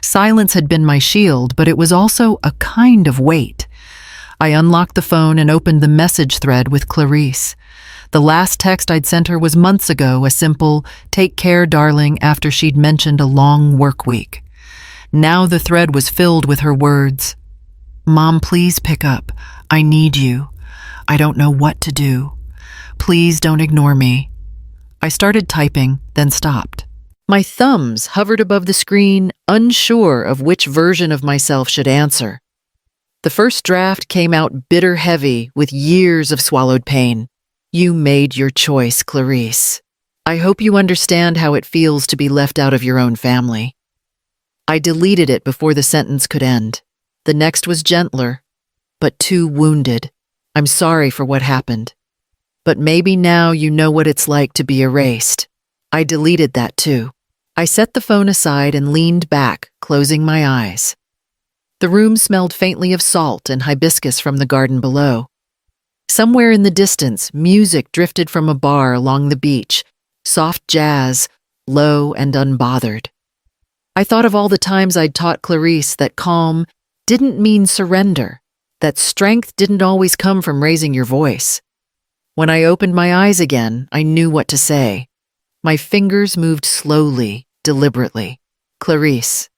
Silence had been my shield, but it was also a kind of weight. I unlocked the phone and opened the message thread with Clarice. The last text I'd sent her was months ago, a simple, "Take care, darling," after she'd mentioned a long work week. Now the thread was filled with her words. "Mom, please pick up. I need you. I don't know what to do. Please don't ignore me." I started typing, then stopped. My thumbs hovered above the screen, unsure of which version of myself should answer. The first draft came out bitter heavy with years of swallowed pain. "You made your choice, Clarice. I hope you understand how it feels to be left out of your own family." I deleted it before the sentence could end. The next was gentler, but too wounded. "I'm sorry for what happened. But maybe now you know what it's like to be erased." I deleted that too. I set the phone aside and leaned back, closing my eyes. The room smelled faintly of salt and hibiscus from the garden below. Somewhere in the distance, music drifted from a bar along the beach, soft jazz, low and unbothered. I thought of all the times I'd taught Clarice that calm didn't mean surrender, that strength didn't always come from raising your voice. When I opened my eyes again, I knew what to say. My fingers moved slowly, deliberately. "Clarice,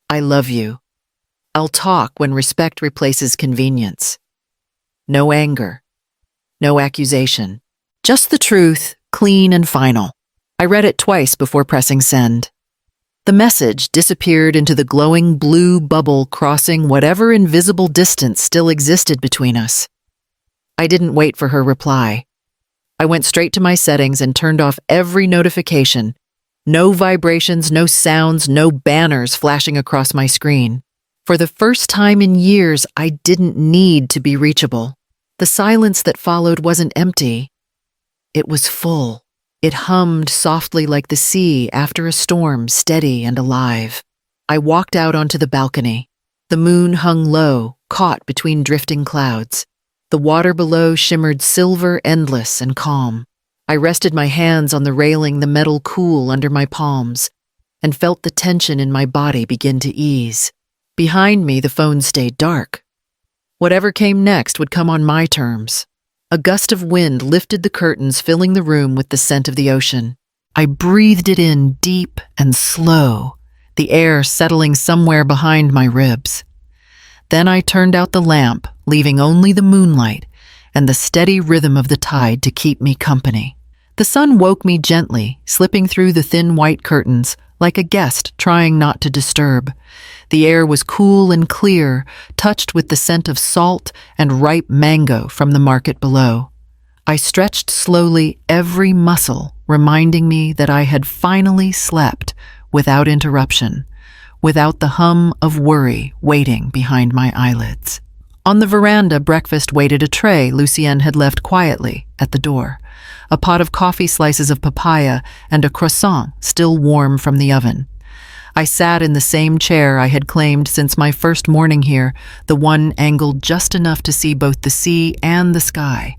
I love you. I'll talk when respect replaces convenience. No anger, no accusation. Just the truth, clean and final." I read it twice before pressing send. The message disappeared into the glowing blue bubble crossing whatever invisible distance still existed between us. I didn't wait for her reply. I went straight to my settings and turned off every notification. No vibrations, no sounds, no banners flashing across my screen. For the first time in years, I didn't need to be reachable. The silence that followed wasn't empty. It was full. It hummed softly like the sea after a storm, steady and alive. I walked out onto the balcony. The moon hung low, caught between drifting clouds. The water below shimmered silver, endless, and calm. I rested my hands on the railing, the metal cool under my palms, and felt the tension in my body begin to ease. Behind me, the phone stayed dark. Whatever came next would come on my terms. A gust of wind lifted the curtains, filling the room with the scent of the ocean. I breathed it in deep and slow, the air settling somewhere behind my ribs. Then I turned out the lamp, leaving only the moonlight and the steady rhythm of the tide to keep me company. The sun woke me gently, slipping through the thin white curtains, like a guest trying not to disturb. The air was cool and clear, touched with the scent of salt and ripe mango from the market below. I stretched slowly, every muscle reminding me that I had finally slept without interruption, without the hum of worry waiting behind my eyelids. On the veranda, breakfast waited a tray Lucienne had left quietly at the door, a pot of coffee, slices of papaya, and a croissant still warm from the oven. I sat in the same chair I had claimed since my first morning here, the one angled just enough to see both the sea and the sky.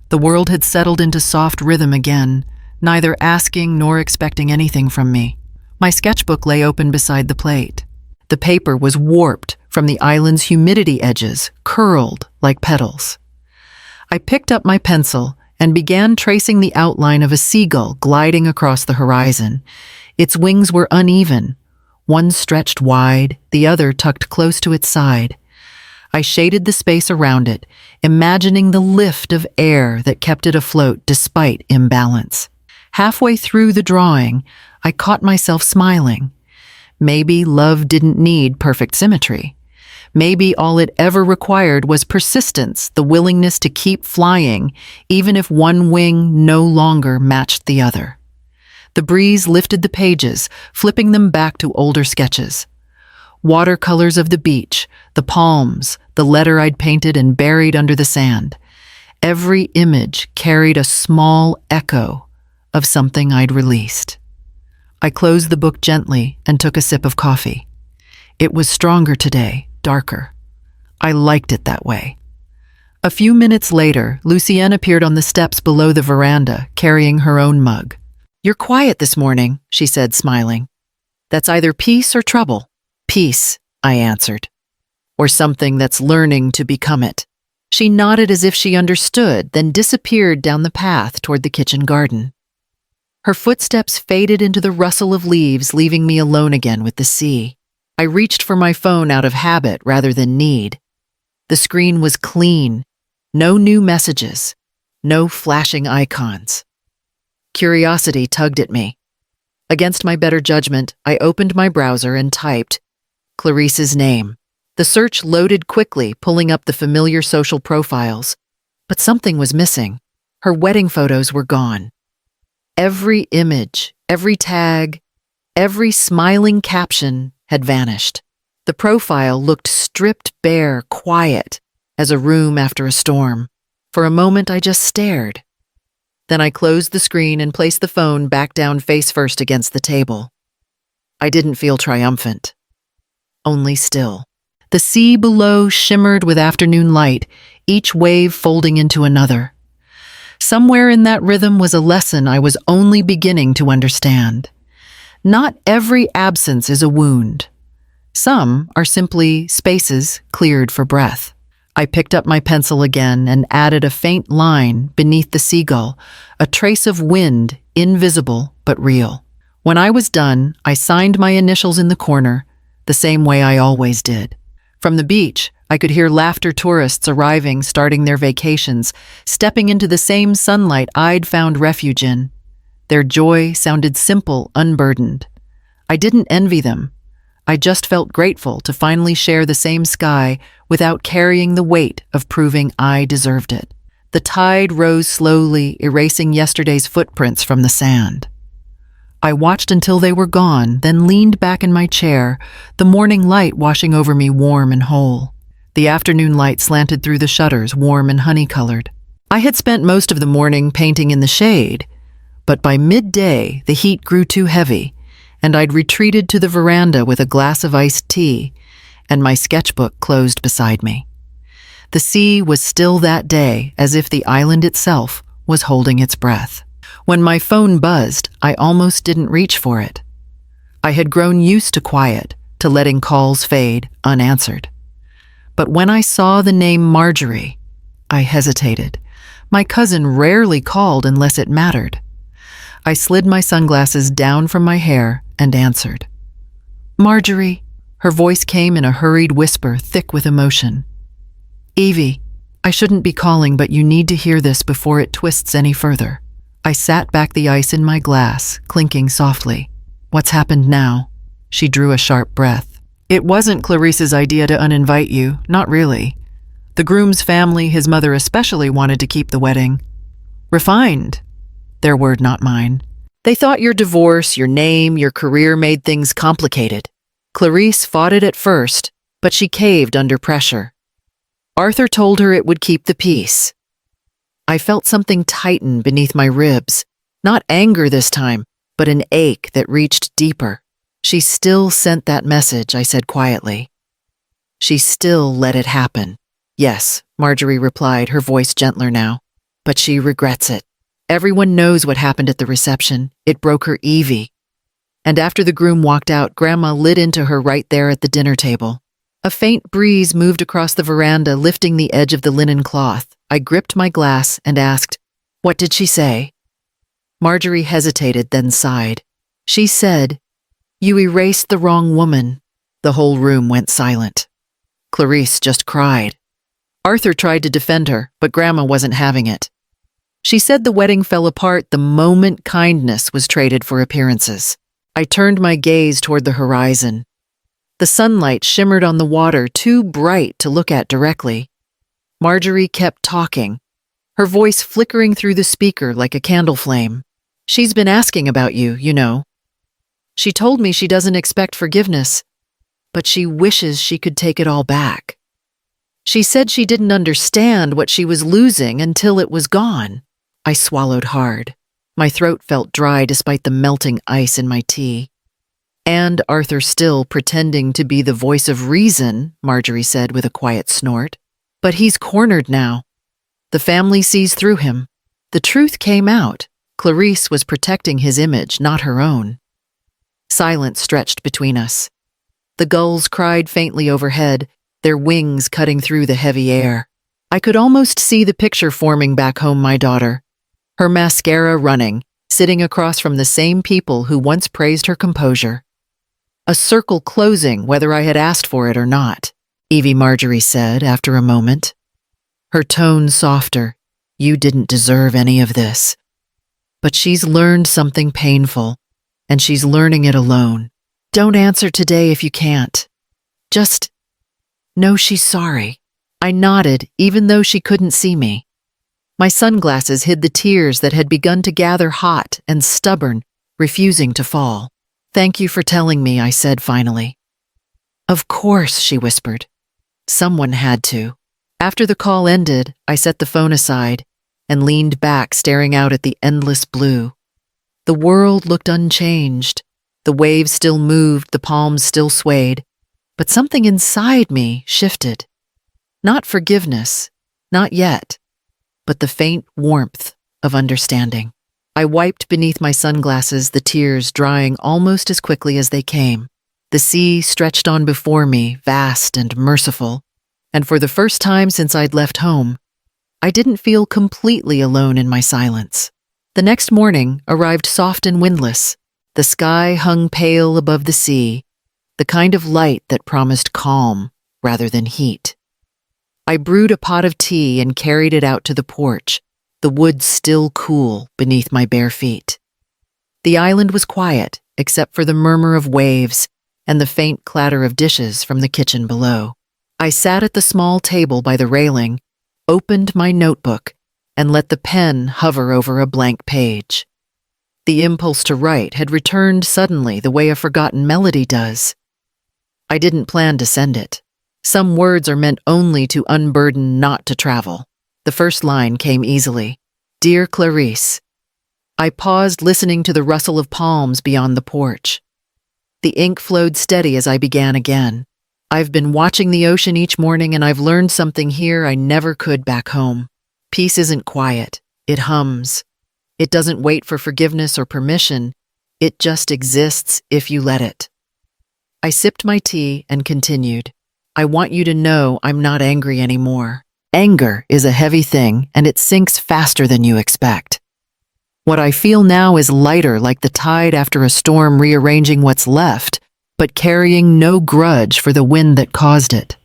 The world had settled into soft rhythm again, neither asking nor expecting anything from me. My sketchbook lay open beside the plate. The paper was warped from the island's humidity edges, curled like petals. I picked up my pencil and began tracing the outline of a seagull gliding across the horizon. Its wings were uneven, one stretched wide, the other tucked close to its side. I shaded the space around it, imagining the lift of air that kept it afloat despite imbalance. Halfway through the drawing, I caught myself smiling. Maybe love didn't need perfect symmetry. Maybe all it ever required was persistence, the willingness to keep flying, even if one wing no longer matched the other. The breeze lifted the pages, flipping them back to older sketches. Watercolors of the beach, the palms, the letter I'd painted and buried under the sand. Every image carried a small echo of something I'd released. I closed the book gently and took a sip of coffee. It was stronger today, darker. I liked it that way. A few minutes later, Lucienne appeared on the steps below the veranda, carrying her own mug. "You're quiet this morning," she said, smiling. "That's either peace or trouble." "Peace," I answered. or something that's learning to become it. She nodded as if she understood, then disappeared down the path toward the kitchen garden. Her footsteps faded into the rustle of leaves, leaving me alone again with the sea. I reached for my phone out of habit rather than need. The screen was clean, no new messages, no flashing icons. Curiosity tugged at me. Against my better judgment, I opened my browser and typed Clarice's name. The search loaded quickly, pulling up the familiar social profiles. But something was missing. Her wedding photos were gone. Every image, every tag, every smiling caption had vanished. The profile looked stripped bare, quiet, as a room after a storm. For a moment, I just stared. Then I closed the screen and placed the phone back down face first against the table. I didn't feel triumphant, only still. The sea below shimmered with afternoon light, each wave folding into another. Somewhere in that rhythm was a lesson I was only beginning to understand. Not every absence is a wound. Some are simply spaces cleared for breath. I picked up my pencil again and added a faint line beneath the seagull, a trace of wind, invisible but real. When I was done, I signed my initials in the corner, the same way I always did. From the beach, I could hear laughter tourists arriving, starting their vacations, stepping into the same sunlight I'd found refuge in. Their joy sounded simple, unburdened. I didn't envy them. I just felt grateful to finally share the same sky without carrying the weight of proving I deserved it. The tide rose slowly, erasing yesterday's footprints from the sand. I watched until they were gone, then leaned back in my chair, the morning light washing over me warm and whole. The afternoon light slanted through the shutters, warm and honey-colored. I had spent most of the morning painting in the shade, but by midday the heat grew too heavy, and I'd retreated to the veranda with a glass of iced tea and my sketchbook closed beside me. The sea was still that day, as if the island itself was holding its breath. When my phone buzzed, I almost didn't reach for it. I had grown used to quiet, to letting calls fade unanswered. But when I saw the name Marjorie, I hesitated. My cousin rarely called unless it mattered. I slid my sunglasses down from my hair and answered. "Marjorie." Her voice came in a hurried whisper, thick with emotion. "Evie, I shouldn't be calling, but you need to hear this before it twists any further." I sat back the ice in my glass, clinking softly. "What's happened now?" She drew a sharp breath. "It wasn't Clarice's idea to uninvite you, not really. The groom's family, his mother especially, wanted to keep the wedding. Refined. Their word, not mine. They thought your divorce, your name, your career made things complicated. Clarice fought it at first, but she caved under pressure. Arthur told her it would keep the peace." I felt something tighten beneath my ribs, not anger this time, but an ache that reached deeper. "She still sent that message," I said quietly. "She still let it happen." "Yes," Marjorie replied, her voice gentler now, "but she regrets it. Everyone knows what happened at the reception. It broke her Evie." And after the groom walked out, Grandma lit into her right there at the dinner table. A faint breeze moved across the veranda, lifting the edge of the linen cloth. I gripped my glass and asked, "What did she say?" Marjorie hesitated, then sighed. She said, "You erased the wrong woman." The whole room went silent. Clarice just cried. Arthur tried to defend her, but Grandma wasn't having it. She said the wedding fell apart the moment kindness was traded for appearances. I turned my gaze toward the horizon. The sunlight shimmered on the water, too bright to look at directly. Marjorie kept talking, her voice flickering through the speaker like a candle flame. "She's been asking about you, you know. She told me she doesn't expect forgiveness, but she wishes she could take it all back. She said she didn't understand what she was losing until it was gone." I swallowed hard. My throat felt dry despite the melting ice in my tea. "And Arthur still pretending to be the voice of reason," Marjorie said with a quiet snort. "But he's cornered now. The family sees through him. The truth came out. Clarice was protecting his image, not her own." Silence stretched between us. The gulls cried faintly overhead, their wings cutting through the heavy air. I could almost see the picture forming back home, my daughter. Her mascara running, sitting across from the same people who once praised her composure. A circle closing whether I had asked for it or not, Evie Marjorie said after a moment. Her tone softer. You didn't deserve any of this. But she's learned something painful, and she's learning it alone. Don't answer today if you can't. Just know she's sorry. I nodded, even though she couldn't see me. My sunglasses hid the tears that had begun to gather hot and stubborn, refusing to fall. Thank you for telling me, I said finally. Of course, she whispered. Someone had to. After the call ended, I set the phone aside and leaned back, staring out at the endless blue. The world looked unchanged. The waves still moved, the palms still swayed, but something inside me shifted. Not forgiveness, not yet, but the faint warmth of understanding. I wiped beneath my sunglasses, the tears drying almost as quickly as they came. The sea stretched on before me, vast and merciful, and for the first time since I'd left home, I didn't feel completely alone in my silence. The next morning arrived soft and windless. The sky hung pale above the sea, the kind of light that promised calm rather than heat. I brewed a pot of tea and carried it out to the porch, the woods still cool beneath my bare feet. The island was quiet, except for the murmur of waves and the faint clatter of dishes from the kitchen below. I sat at the small table by the railing, opened my notebook, and let the pen hover over a blank page. The impulse to write had returned suddenly the way a forgotten melody does. I didn't plan to send it. Some words are meant only to unburden, not to travel. The first line came easily. Dear Clarice. I paused, listening to the rustle of palms beyond the porch. The ink flowed steady as I began again. I've been watching the ocean each morning, and I've learned something here I never could back home. Peace isn't quiet. It hums. It doesn't wait for forgiveness or permission. It just exists if you let it. I sipped my tea and continued. I want you to know I'm not angry anymore. Anger is a heavy thing, and it sinks faster than you expect. What I feel now is lighter, like the tide after a storm, rearranging what's left, but carrying no grudge for the wind that caused it.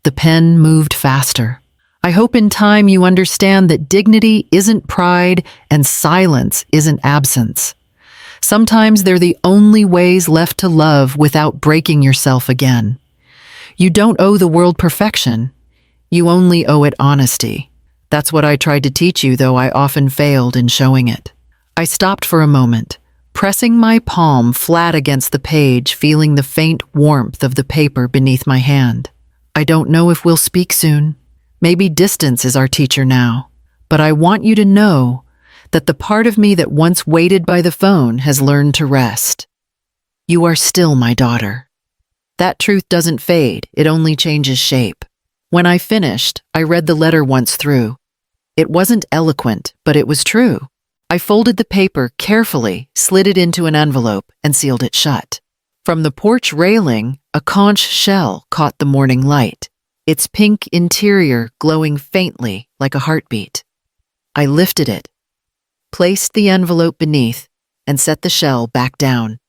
The pen moved faster. I hope in time you understand that dignity isn't pride and silence isn't absence. Sometimes they're the only ways left to love without breaking yourself again. You don't owe the world perfection. You only owe it honesty. That's what I tried to teach you, though I often failed in showing it. I stopped for a moment, pressing my palm flat against the page, feeling the faint warmth of the paper beneath my hand. I don't know if we'll speak soon. Maybe distance is our teacher now. But I want you to know that the part of me that once waited by the phone has learned to rest. You are still my daughter. That truth doesn't fade, it only changes shape. When I finished, I read the letter once through. It wasn't eloquent, but it was true. I folded the paper carefully, slid it into an envelope, and sealed it shut. From the porch railing, a conch shell caught the morning light, its pink interior glowing faintly like a heartbeat. I lifted it, placed the envelope beneath, and set the shell back down,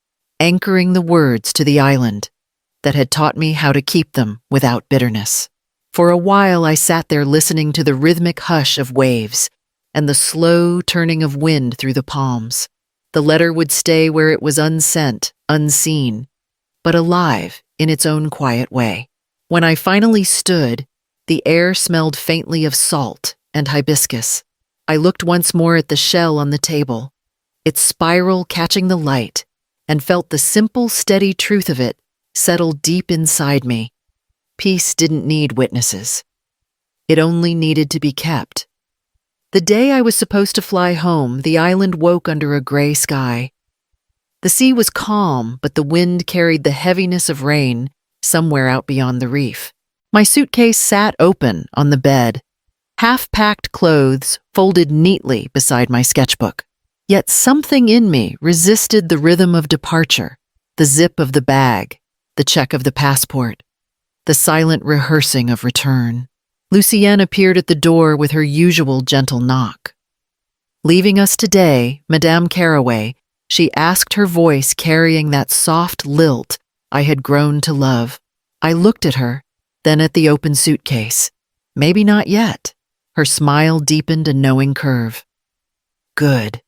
anchoring the words to the island that had taught me how to keep them without bitterness. For a while I sat there listening to the rhythmic hush of waves and the slow turning of wind through the palms. The letter would stay where it was unsent, unseen, but alive in its own quiet way. When I finally stood, the air smelled faintly of salt and hibiscus. I looked once more at the shell on the table, its spiral catching the light, and felt the simple, steady truth of it settle deep inside me. Peace didn't need witnesses. It only needed to be kept. The day I was supposed to fly home, the island woke under a gray sky. The sea was calm, but the wind carried the heaviness of rain somewhere out beyond the reef. My suitcase sat open on the bed, half-packed clothes folded neatly beside my sketchbook. Yet something in me resisted the rhythm of departure, the zip of the bag, the check of the passport. the silent rehearsing of return. Lucienne appeared at the door with her usual gentle knock. Leaving us today, Madame Caraway, she asked, her voice carrying that soft lilt I had grown to love. I looked at her, then at the open suitcase. Maybe not yet. Her smile deepened a knowing curve. Good.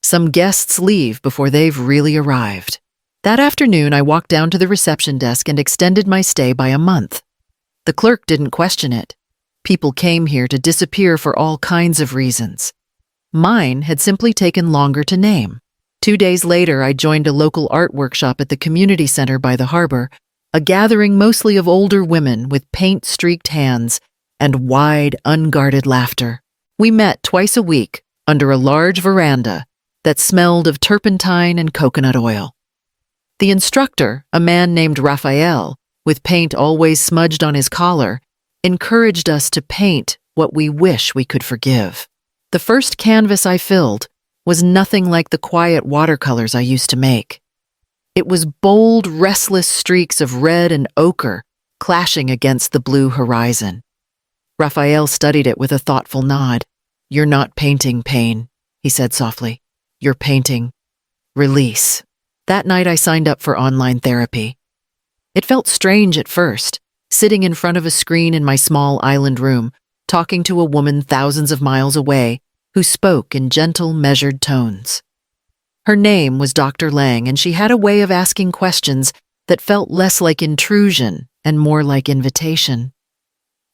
Some guests leave before they've really arrived. That afternoon, I walked down to the reception desk and extended my stay by a month. The clerk didn't question it. People came here to disappear for all kinds of reasons. Mine had simply taken longer to name. 2 days later, I joined a local art workshop at the community center by the harbor, a gathering mostly of older women with paint-streaked hands and wide, unguarded laughter. We met twice a week under a large veranda that smelled of turpentine and coconut oil. The instructor, a man named Raphael, with paint always smudged on his collar, encouraged us to paint what we wish we could forgive. The first canvas I filled was nothing like the quiet watercolors I used to make. It was bold, restless streaks of red and ochre clashing against the blue horizon. Raphael studied it with a thoughtful nod. "You're not painting pain," he said softly. "You're painting release." That night I signed up for online therapy. It felt strange at first, sitting in front of a screen in my small island room, talking to a woman thousands of miles away who spoke in gentle, measured tones. Her name was Dr. Lang, and she had a way of asking questions that felt less like intrusion and more like invitation.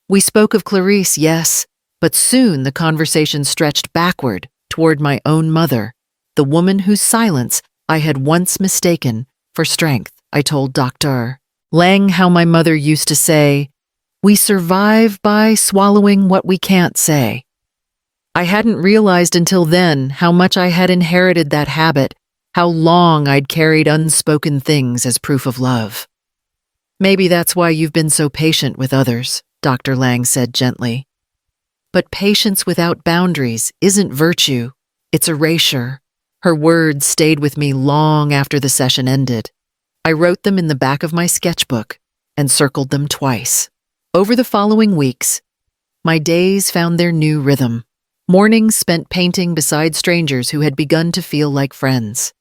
We spoke of Clarice, yes, but soon the conversation stretched backward toward my own mother, the woman whose silence I had once mistaken for strength. I told Dr. Lang how my mother used to say, "We survive by swallowing what we can't say." I hadn't realized until then how much I had inherited that habit, how long I'd carried unspoken things as proof of love. "Maybe that's why you've been so patient with others," Dr. Lang said gently. "But patience without boundaries isn't virtue, it's erasure." Her words stayed with me long after the session ended. I wrote them in the back of my sketchbook and circled them twice. Over the following weeks, my days found their new rhythm. Mornings spent painting beside strangers who had begun to feel like friends.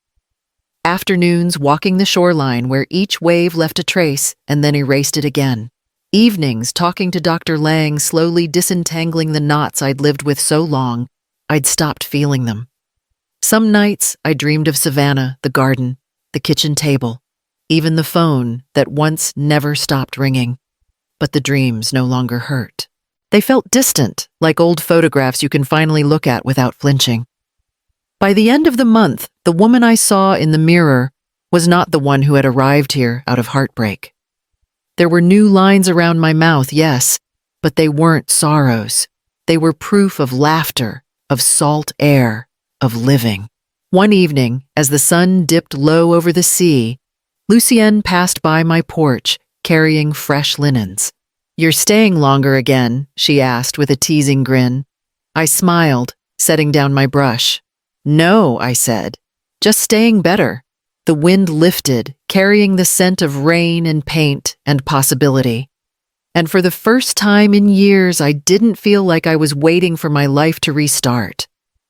Afternoons walking the shoreline where each wave left a trace and then erased it again. Evenings talking to Dr. Lang, slowly disentangling the knots I'd lived with so long, I'd stopped feeling them. Some nights I dreamed of Savannah, the garden, the kitchen table, even the phone that once never stopped ringing. But the dreams no longer hurt. They felt distant, like old photographs you can finally look at without flinching. By the end of the month, the woman I saw in the mirror was not the one who had arrived here out of heartbreak. There were new lines around my mouth, yes, but they weren't sorrows. They were proof of laughter, of salt air, of living. One evening, as the sun dipped low over the sea, Lucienne passed by my porch, carrying fresh linens. "You're staying longer again?" she asked with a teasing grin. I smiled, setting down my brush. "No," I said, "just staying better." The wind lifted, carrying the scent of rain and paint and possibility. And for the first time in years, I didn't feel like I was waiting for my life to restart.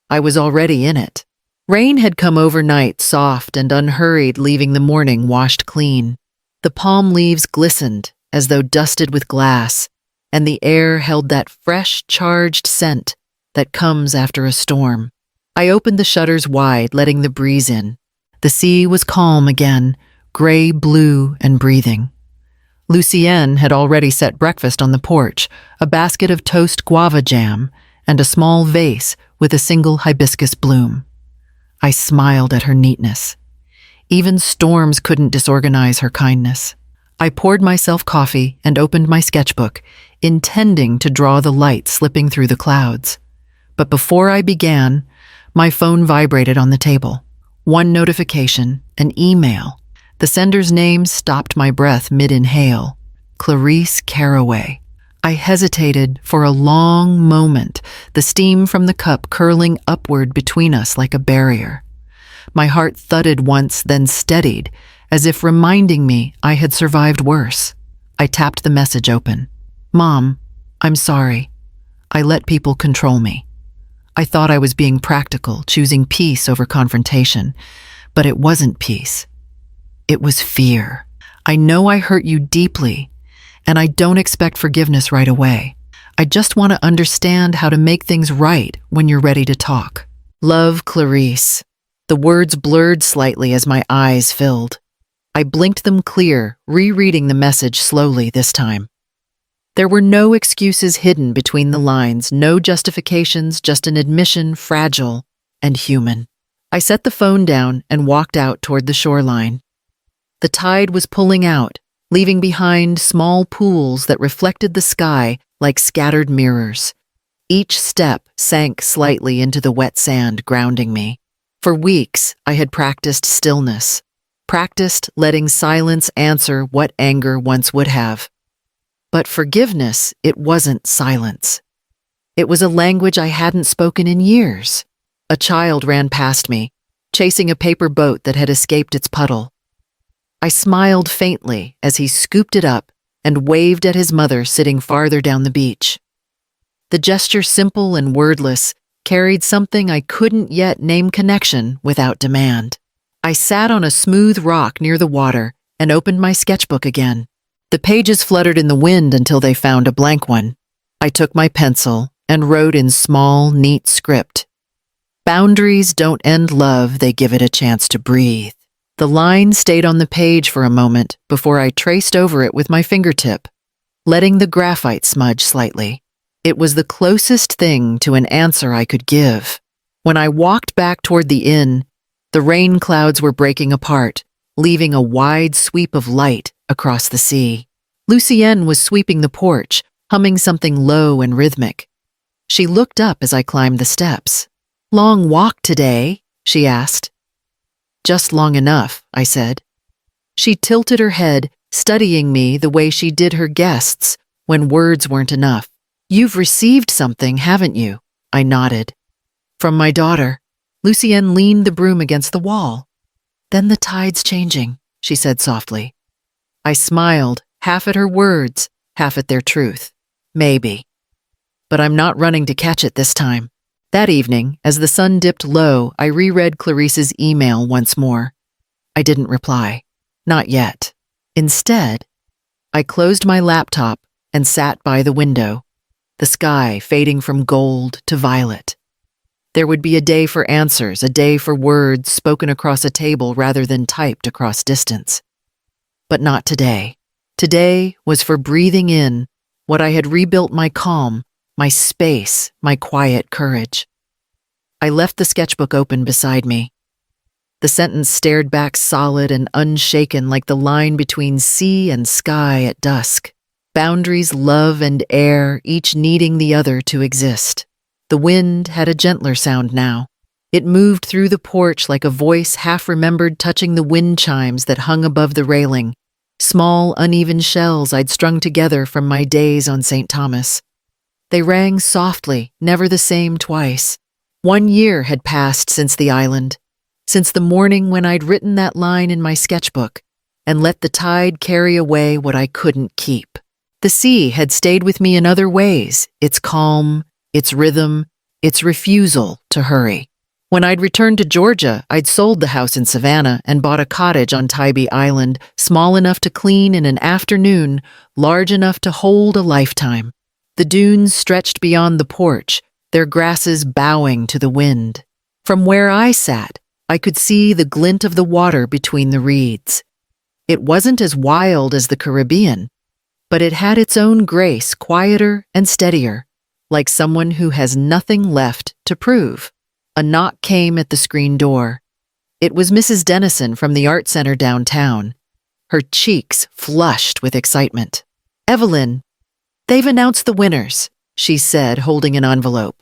I was already in it. Rain had come overnight, soft and unhurried, leaving the morning washed clean. The palm leaves glistened, as though dusted with glass, and the air held that fresh, charged scent that comes after a storm. I opened the shutters wide, letting the breeze in. The sea was calm again, gray-blue and breathing. Lucienne had already set breakfast on the porch, a basket of toast guava jam, and a small vase with a single hibiscus bloom. I smiled at her neatness. Even storms couldn't disorganize her kindness. I poured myself coffee and opened my sketchbook, intending to draw the light slipping through the clouds. But before I began, my phone vibrated on the table. One notification, an email. The sender's name stopped my breath mid-inhale. Clarice Caraway. I hesitated for a long moment, the steam from the cup curling upward between us like a barrier. My heart thudded once, then steadied, as if reminding me I had survived worse. I tapped the message open. Mom, I'm sorry. I let people control me. I thought I was being practical, choosing peace over confrontation, but it wasn't peace. It was fear. I know I hurt you deeply, and I don't expect forgiveness right away. I just want to understand how to make things right when you're ready to talk. Love, Clarice. The words blurred slightly as my eyes filled. I blinked them clear, rereading the message slowly this time. There were no excuses hidden between the lines, no justifications, just an admission, fragile and human. I set the phone down and walked out toward the shoreline. The tide was pulling out, leaving behind small pools that reflected the sky like scattered mirrors. Each step sank slightly into the wet sand, grounding me. For weeks, I had practiced stillness, practiced letting silence answer what anger once would have. But forgiveness, it wasn't silence. It was a language I hadn't spoken in years. A child ran past me, chasing a paper boat that had escaped its puddle. I smiled faintly as he scooped it up and waved at his mother sitting farther down the beach. The gesture, simple and wordless, carried something I couldn't yet name connection without demand. I sat on a smooth rock near the water and opened my sketchbook again. The pages fluttered in the wind until they found a blank one. I took my pencil and wrote in small, neat script. Boundaries don't end love, they give it a chance to breathe. The line stayed on the page for a moment before I traced over it with my fingertip, letting the graphite smudge slightly. It was the closest thing to an answer I could give. When I walked back toward the inn, the rain clouds were breaking apart, leaving a wide sweep of light across the sea. Lucienne was sweeping the porch, humming something low and rhythmic. She looked up as I climbed the steps. Long walk today? She asked. Just long enough, I said. She tilted her head, studying me the way she did her guests when words weren't enough. You've received something, haven't you? I nodded. From my daughter. Lucienne leaned the broom against the wall. Then the tide's changing, she said softly. I smiled, half at her words, half at their truth. Maybe. But I'm not running to catch it this time. That evening, as the sun dipped low, I reread Clarice's email once more. I didn't reply. Not yet. Instead, I closed my laptop and sat by the window, the sky fading from gold to violet. There would be a day for answers, a day for words spoken across a table rather than typed across distance. But not today. Today was for breathing in what I had rebuilt: my calm, my space, my quiet courage. I left the sketchbook open beside me. The sentence stared back solid and unshaken like the line between sea and sky at dusk. Boundaries, love, and air, each needing the other to exist. The wind had a gentler sound now. It moved through the porch like a voice half-remembered touching the wind chimes that hung above the railing, small, uneven shells I'd strung together from my days on St. Thomas. They rang softly, never the same twice. 1 year had passed since the island, since the morning when I'd written that line in my sketchbook and let the tide carry away what I couldn't keep. The sea had stayed with me in other ways, its calm, its rhythm, its refusal to hurry. When I'd returned to Georgia, I'd sold the house in Savannah and bought a cottage on Tybee Island, small enough to clean in an afternoon, large enough to hold a lifetime. The dunes stretched beyond the porch, their grasses bowing to the wind. From where I sat, I could see the glint of the water between the reeds. It wasn't as wild as the Caribbean, but it had its own grace, quieter and steadier, like someone who has nothing left to prove. A knock came at the screen door. It was Mrs. Dennison from the Art Center downtown, her cheeks flushed with excitement. Evelyn, they've announced the winners, she said, holding an envelope.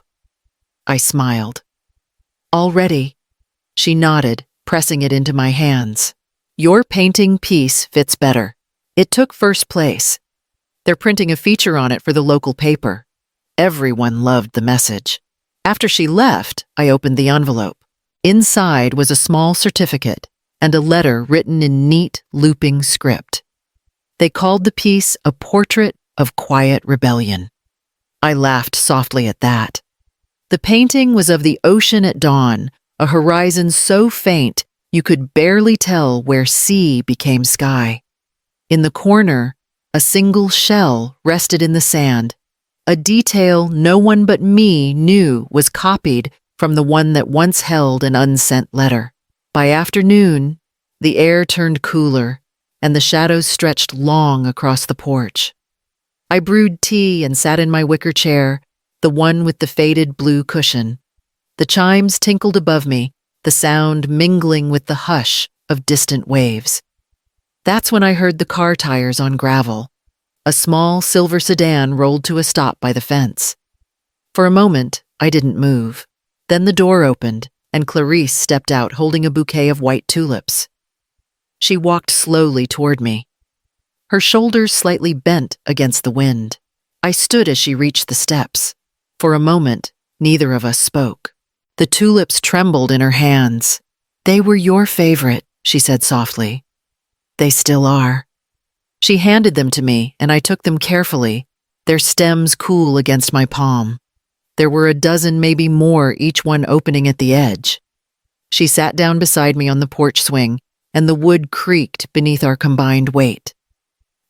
I smiled. Already? She nodded, pressing it into my hands. Your painting piece fits better. It took first place. They're printing a feature on it for the local paper. Everyone loved the message. After she left, I opened the envelope. Inside was a small certificate and a letter written in neat, looping script. They called the piece a portrait of quiet rebellion. I laughed softly at that. The painting was of the ocean at dawn, a horizon so faint you could barely tell where sea became sky. In the corner, a single shell rested in the sand, a detail no one but me knew was copied from the one that once held an unsent letter. By afternoon, the air turned cooler, and the shadows stretched long across the porch. I brewed tea and sat in my wicker chair, the one with the faded blue cushion. The chimes tinkled above me, the sound mingling with the hush of distant waves. That's when I heard the car tires on gravel. A small silver sedan rolled to a stop by the fence. For a moment, I didn't move. Then the door opened, and Clarice stepped out holding a bouquet of white tulips. She walked slowly toward me. Her shoulders slightly bent against the wind. I stood as she reached the steps. For a moment, neither of us spoke. The tulips trembled in her hands. "They were your favorite," she said softly. "They still are." She handed them to me, and I took them carefully, their stems cool against my palm. There were a dozen, maybe more, each one opening at the edge. She sat down beside me on the porch swing, and the wood creaked beneath our combined weight.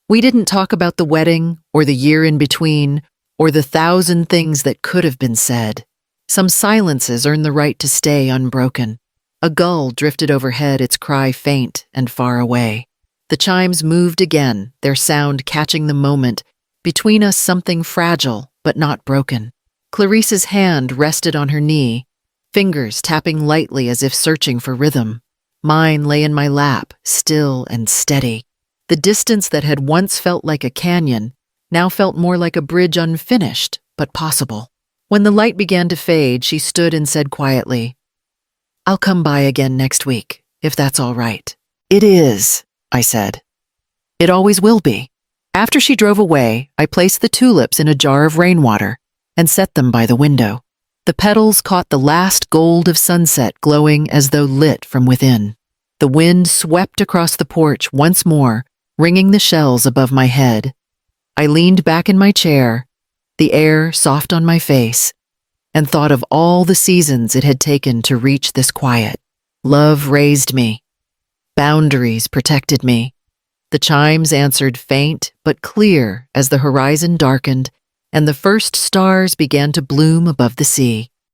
We didn't talk about the wedding, or the year in between, or the thousand things that could have been said. Some silences earn the right to stay unbroken. A gull drifted overhead, its cry faint and far away. The chimes moved again, their sound catching the moment. Between us, something fragile, but not broken. Clarice's hand rested on her knee, fingers tapping lightly as if searching for rhythm. Mine lay in my lap, still and steady. The distance that had once felt like a canyon now felt more like a bridge unfinished, but possible. When the light began to fade, she stood and said quietly, "I'll come by again next week, if that's all right." "It is," I said. "It always will be." After she drove away, I placed the tulips in a jar of rainwater and set them by the window. The petals caught the last gold of sunset glowing as though lit from within. The wind swept across the porch once more, ringing the shells above my head. I leaned back in my chair, the air soft on my face, and thought of all the seasons it had taken to reach this quiet. Love raised me. Boundaries protected me. The chimes answered faint but clear as the horizon darkened and the first stars began to bloom above the sea.